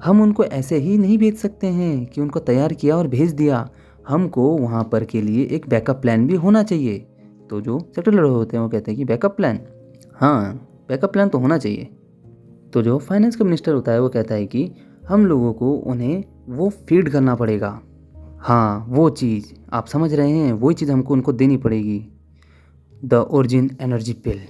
हम उनको ऐसे ही नहीं भेज सकते हैं कि उनको तैयार किया और भेज दिया, हमको वहाँ पर के लिए एक बैकअप प्लान भी होना चाहिए। तो जो सेक्टर लीडर होते हैं वो कहते हैं कि बैकअप प्लान, हाँ बैकअप प्लान तो होना चाहिए। तो जो फाइनेंस का मिनिस्टर होता है वो कहता है कि हम लोगों को उन्हें वो फीड करना पड़ेगा, हाँ वो चीज़ आप समझ रहे हैं, वही चीज़ हमको उनको देनी पड़ेगी, द ओरिजिन एनर्जी पिल।